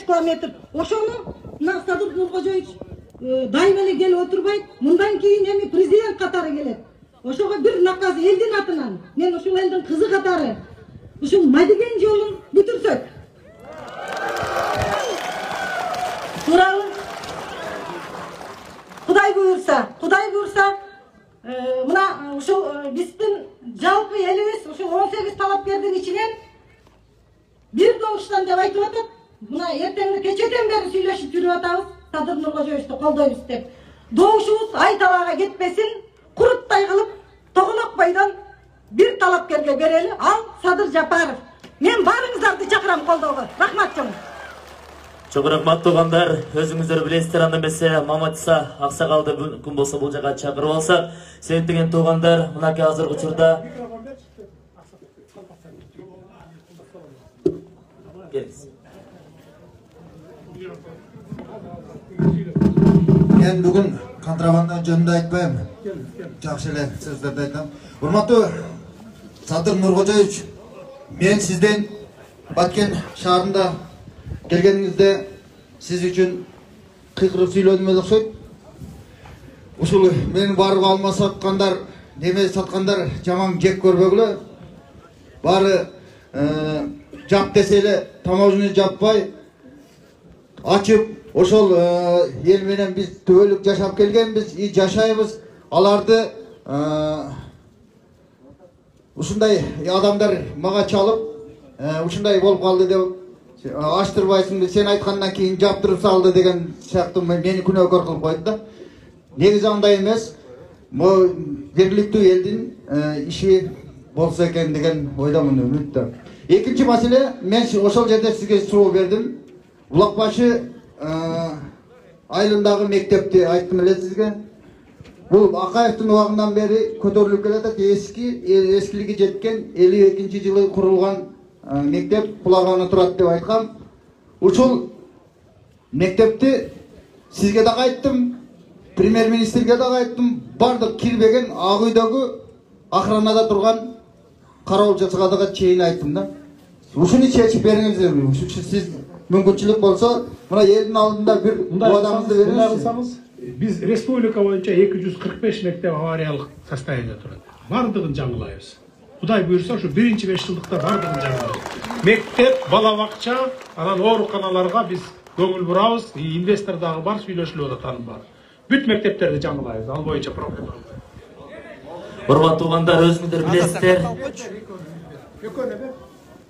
километр. Ошону Садыр Нуркожоевич дайым эле келип отурбайт. Мындан кийин эми президент катары келет. Ошого бир наказ элдин атынан, мен ушул элдин кызы катары ушул Мадиген жолун бүтүрсөк. Туурабы? Кудай буйрса, мына ушул биздин жалпы элибиз ушул 18 талапкердин ичинен бир добуштан деп айтып атат. Мына эртеңди кечеден бери сүйлөшүп жүрүп атабыз, Садыр Нуркожоевичти колдойбуз деп. Добушубуз ай талаага кетпесин, куруттай кылып Тоголок бойдон бир талапкерге берели, ал Садыр Жапаров. Мен баарыңыздарды чакырам колдоого. Рахмат чоң. Çok rahmat tuğanlar, özünüzleri bilesizler anda mesela Mamatisa Aksakal'da gün bolsa bul jaga çakırıp alsak. Sebeptigen tuğanlar, mınaki hazır uçurda. Geliniz. Ben bugün kontrabanda jönündө айтпайм. Жакшы эле сөздөрдү айтам. Урматтуу Садыр Нуркожоевич, мен сизден Баткен шаарында келгениңизде siz üçün kıkırıp söylediğime okşayt. Uşul meni barıp alma satkanlar, neme satkanlar jamан жек көрбөгүлө. Бары жап деселе таможуну жаппай açıp ошол ел менен биз түбөлүк жашап келгенбиz, жашайбыз. Аларды ушундай адамдар мага чалып, ушундай болуп калды деп аштырбайсың, сен айткандан кийин жаптырып салды деген сыяктуу мени күнөөкөр кылып койду да. Негизи андай эмес. Бул жергиликтүү элдин иши болсо экен деген ойдомун үмүттө. Экинчи маселе, мен ошол жерде сизге суроо бердим. Улакбашы айылындагы мектепти айттым эле сизге. Бул Акаевдин убагынан бери көтөрүлүп келатат. Эскилиги жеткен 52-жылы курулган мектеп кулагана турат деп айткам. Ушул мектепти сизге да айттым, премьер-министрге да айттым. Бардык кирбеген Ак үйдөгү охранада турган кароолчуга чейин айттым да. Ушуну чечип бериңиз. Сиз мүмкүнчүлүк болсо, мына элдин алдында бир убадаңызды бериңиз. Biz Respublika boyunca 245 mektep avariyalık состояние турат. Бардыгын жаңылайбыз. Кудай буйрса, şu birinci 5 yıllıkta бардыгын жаңылайбыз. Мектеп, бала бакча, анан ооруканаларга биз көңүл бурабыз, инвестор дагы бар, сүйлөшүлүп атат бар. Бүт мектептерди жаңылайбыз. Ал боюнча проблема. Урматтуу туугандар, өзүңүздөр билесиздер.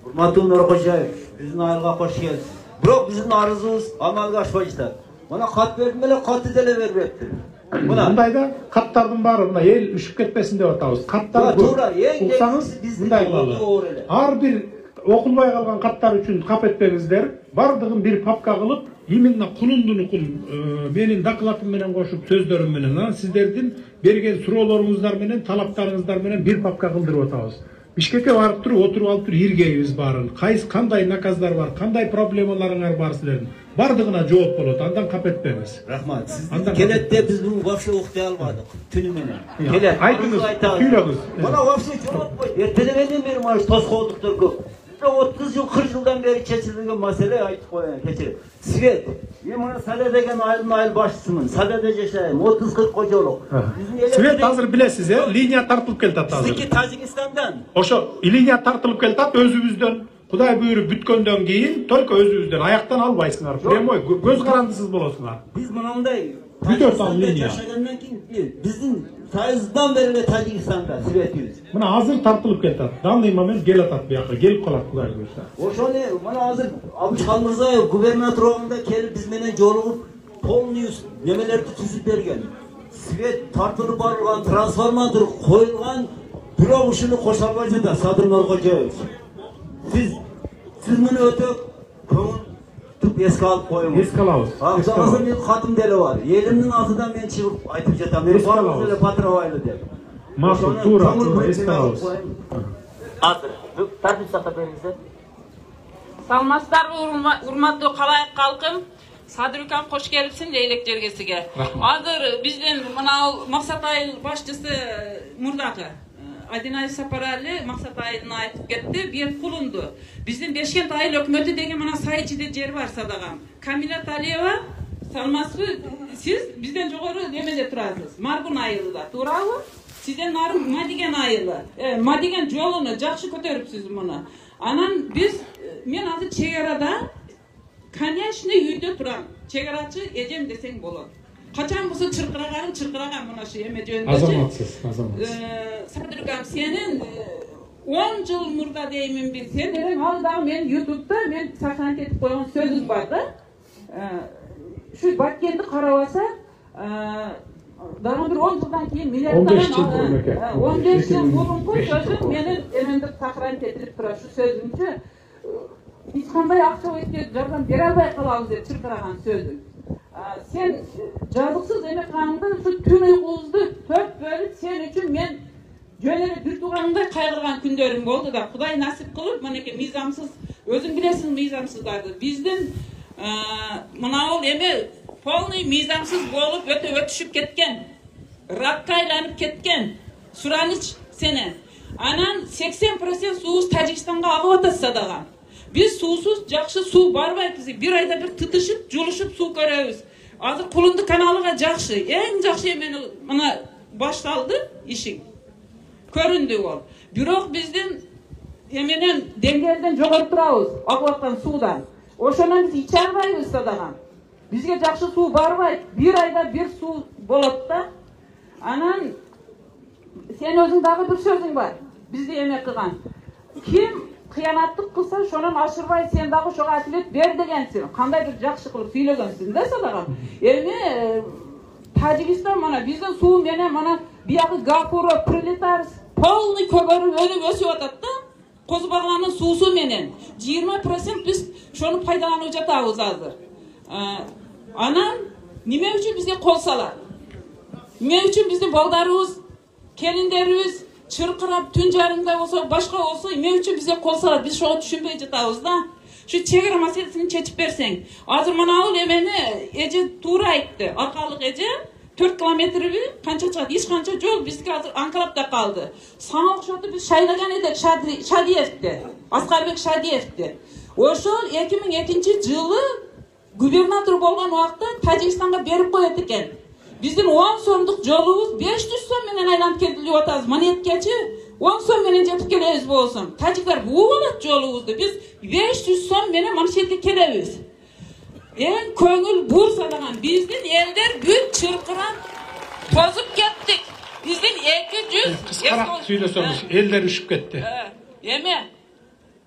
Урматтуу Нуркожаев, биздин айылга кош келдиңиз. Бирок биздин арызыбыз амалга ашпай жатат. Мына кат бердим эле, катты деле бербепти. Мындайда каттардын баары мына эл үшүп кетпесин деп атабыз. Каттар уксаңыз мындай кылалы. Ар бир окулбай калган каттар үчүн кап этпеңиздер. Бардыгын бир папка кылып, именно кулундунукун менин докладым менен кошуп сөздөрүм менен, сиздердин берген суроолоруңуздар менен, талаптарыңыздар менен бир папка кылдырып атабыз. Бишкекке барып туруп, отуруп алып туруп иргейбиз баарын. Кандай наказдар бар, кандай проблемаларыңар бар силердин. Бардыгына жооп болот, андан кап этпеңиз. Рахмат. Сиз келетте биз буну вообще уктай албадык. Түнү менен. Келет. Айтыңыз, сүйлөңүз. Мына вообще жооп кой. Эртелегенден бери мына тоскоолдуктар көп. 30 жыл, 40 жылдан бери чечилген маселе айтып коеюн, кечирип. Свет. Мен мына Сада деген айыл башчысымын. Садада жашайм. 30-40 кожолук. Свет азыр билесиз, линия тартылып келатат азыр. Биздики Тажикстандан. Ошо линия тартылып келатат өзүбүздөн. Кудай буйруп бүткөндөн кийин только өзүбүздөн аяктан албайсыңар. Прямой көз карандысыз болосуңар. Биз мынандай бүтөт ал линия. Жашагандан кийин биздин сайыздан бери Тажикстанда светибиз. Мына азыр тартылып кетат. Данный момент келатат бияка, келип калат Кудай буйрса. Ошону мына азыр Абдыжан Мырзаев губернатор убагында келип биз менен жолугуп полный немелерди түзүп берген. Свет тартылып барылган, трансформатор коюлган, бирок ушуну кошо албай жатат Садыр Нуркожаев. Siz bunu ötüp, tutup eski alıp koyun. Eski alabız. Ağzınızda benim katım deli var. Yerimden altından ben çıkıp aytıp jatam. Eski alabız. Böyle patravaylı der. Makul, tuğra, eski alabız. Hazır. Tartip sakatlarınızda. Salmaslar urmatlı kalayık kalkım. Sadır Ükam hoş gelipsin Leylek Cergesi'ge. Hazır bizden Maksat Ayıl başçısı Murdakı. Adinay Saparali Maksat Ayıl'ına aytıp gitti, bir kulundu. Bizim Beşkent Ayıl Hökümeti degen mana sayıcıda yer var sadagam. Kamilat Aliyeva, Salması, siz bizden jogoru demede turasınız. Margun Ayılı'da turalı, sizden Madigen Ayılı. Madigen jolunu jakşı kötörüpsüz bunu. Anan biz, men azı çegarada, Kanyashni uyda turam. Çegaraçı ejem deseng bolot. Kaçan busu çırkıragan buna şey eme jönde. Azamatsız. Sadır Ükam senin 10 jıl murda deymin bir sen dedim alda men YouTube'da men sakanat etip koygan sözüz bardı. Şu Batkendi karabasa daha bir 10 yıldan keyin milyarlardan 15 yıl burunku sözüm meni emendir sakanat ettirip turar şu sözümçü. Hiç kanday akça ötke jardan bere albay kalabız dep çırkıragan sözüm. Sen жазыксыз эме каныңда şu түн уйкубузду 4 бөлүп sen үчүн мен жөн эле бир тууганымдай кайгырган күндөрүм болду да Кудай насип кылып мынакей мыйзамсыз өзүң билесиң мыйзамсыздарды биздин мынабул эме полный мыйзамсыз болуп өтүшүп кеткен ракка айланып кеткен сураныч сенен анан 80% сууз Тажикстанга агып атат садаган Biz susuz jakşı su barbayt bizi. Bir ayda bir tıtışıp, juluşup su görüyoruz. Hazır Kulundu kanalıga jakşı. En jakşı emeni mana baştaldı işin. Köründü ol. Bирок bizden emenen dengелден жогору турабыз. Акып аткан судан. Ошондон биз иче албайбыз садаган. Бизге жакшы суу барбайт. Bir ayda bir su болот да. Анан sen özüň dagы bir sözüň бар. Bizde emek kılgan. Kim kıyanatlık kılsa şonun aşırбай sen dagы şoga atlet ber degensin. Kanday bir jakşı kılıp süýlegensin de sadagan. Эми Tacikistan mana bizden suu menen mana biyagı Gafuro Proletaris polny kögörüp ölüp ösüp atat da. Kozbağlanın suusu menen 20% biz şonu paydalanyp jatabız hazır. Anan nime üçin bizge kol salar? Nime üçin bizdin baldarыбыз, kelinlerimiz çırkırap tün jarımda olsa başka olsa nime üçin bizge kol salar? Biz şoну түшүнбөй жатабыз da. Şu çegara maselesini çeçip berseň. Hazır mana ol emeni eje tuura aytты. Arkalık eje 4 kilometre kança çat, hiç kança jol bizge hazır Ankara'da kaldı. Sana okşatı biz şaylagan edek Şadiyev'de. Askarbek Şadiyev'de. Oşol 2002 yılı gubernatör bolgan wagtda Tajikistan'a berip koyat eken. Bizdin 10 so'mduk jolubuz 500 so'm menen aylanıp kelip atабыз. Monetkeçi 10 so'm menen jetip kelebиz bolsun. Tajiklar bu bolat jolubuzdu. Biz 500 so'm menen mana şerge kelebиz. En köngül Bursadagan bizdin elder büt çırkırap tozup kettik. Bizdin 200 Kıskarak söyleseniz elder üşüp ketти. Eme.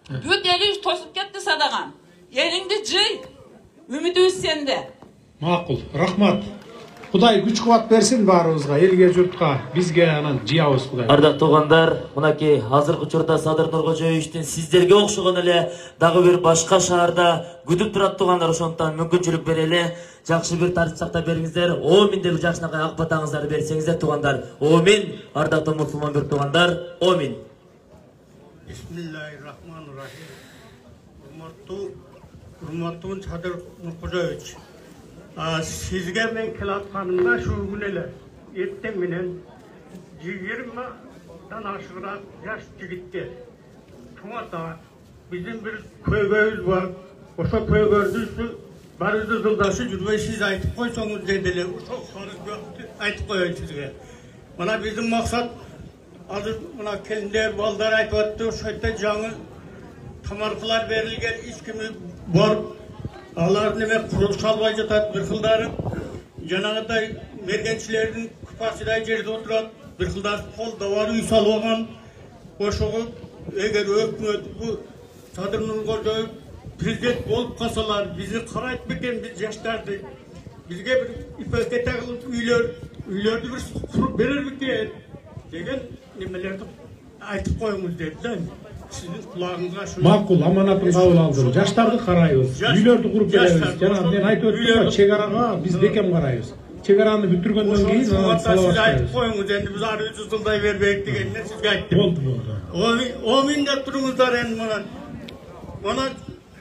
Büt eli tozup ketdi sadagan. Elingdi jıy. Ümidimiz sende. Makul, rahmat. Kuday güç kuvvet versin barыбызга, elge jurtка, bizge anan jıyabыз Kuday. Ардактуу туугандар, мынакей азыркы учурда Садыр Нуркожоевичтин сиздерге окшогон эле дагы бир башка шаарда күтүп турат туугандар, ошондон мүмкүнчүлүк берели. Жакшы бир тартип сактап бериңиздер. Омин деп жакшынакай ак батаңыздарды берсеңиздер туугандар. Омин, ардактуу мусулман бир туугандар. Омин. Bismillahirrahmanirrahim. Hurmatlı Sadır Nurkojevich. Sizge men kelatkanımda şu günele ettim menen 20'dan aşırak yaş jigitler. Şoňa bizim bir köýgöýüz var. Oşo köýgöýüzü barızı zıldaşı jürbey siz aytıp koysoňuz dedile. Oşo aytıp koýaýyn sizge. Mana bizim maksat azır mına kelinler balдар aytıp atdy. Şoýta jaňy tamarkılar berilgen hiç kimi var. Allah'ın neme kuruluş almay jatat bir hıldары. Janagıday mergençilerinin kupasıday jerde oturat. Bir hıldar kol davarı uy salıp algan. Oşoğu eger ökmöt bu Sadır Nurkojov prezident bolup kalsalar bizi karayıp beken biz yaşlardı. Bizge bir ipeke takılıp üylörді bir kurup verir beken degen nemelerdi aytıp koyunuz dediler. Sizin kulağınıza şunu... Makul, amanatın kabul aldım. Jaştardı karayız, üylörді kurup berебиз. Jana men aytıp ötdüm, çegaraga biz bekem karayız. Çegarany bütürgönden keyin salavat siz aytıp koyunuz endi biz ary 300 yılday berbeyik degenine sizge aytdım. Boldu. Omin dep turuңuzдар endi mana. Mana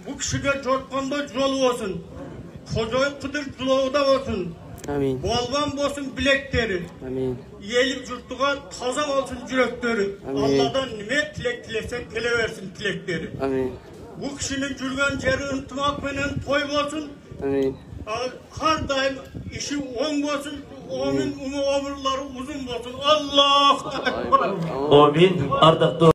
bu kişige jortkondo jolu bolsun. Kojoy Kıdır jolda bolsun. Amin. Bolgan bolsun bilekleri. Amin. Elip jurtuga taza bolsun yürekleri. Allah'dan nime tilek tilesek keleversin tilekleri. Amin. Bu kişinin jürgen jeri ıntımak menen toy bolsun. Amin. Har daim işi oň bolsun. Omin umurlary uzun bolsun. Allahu ekber. Amin. Ardактуу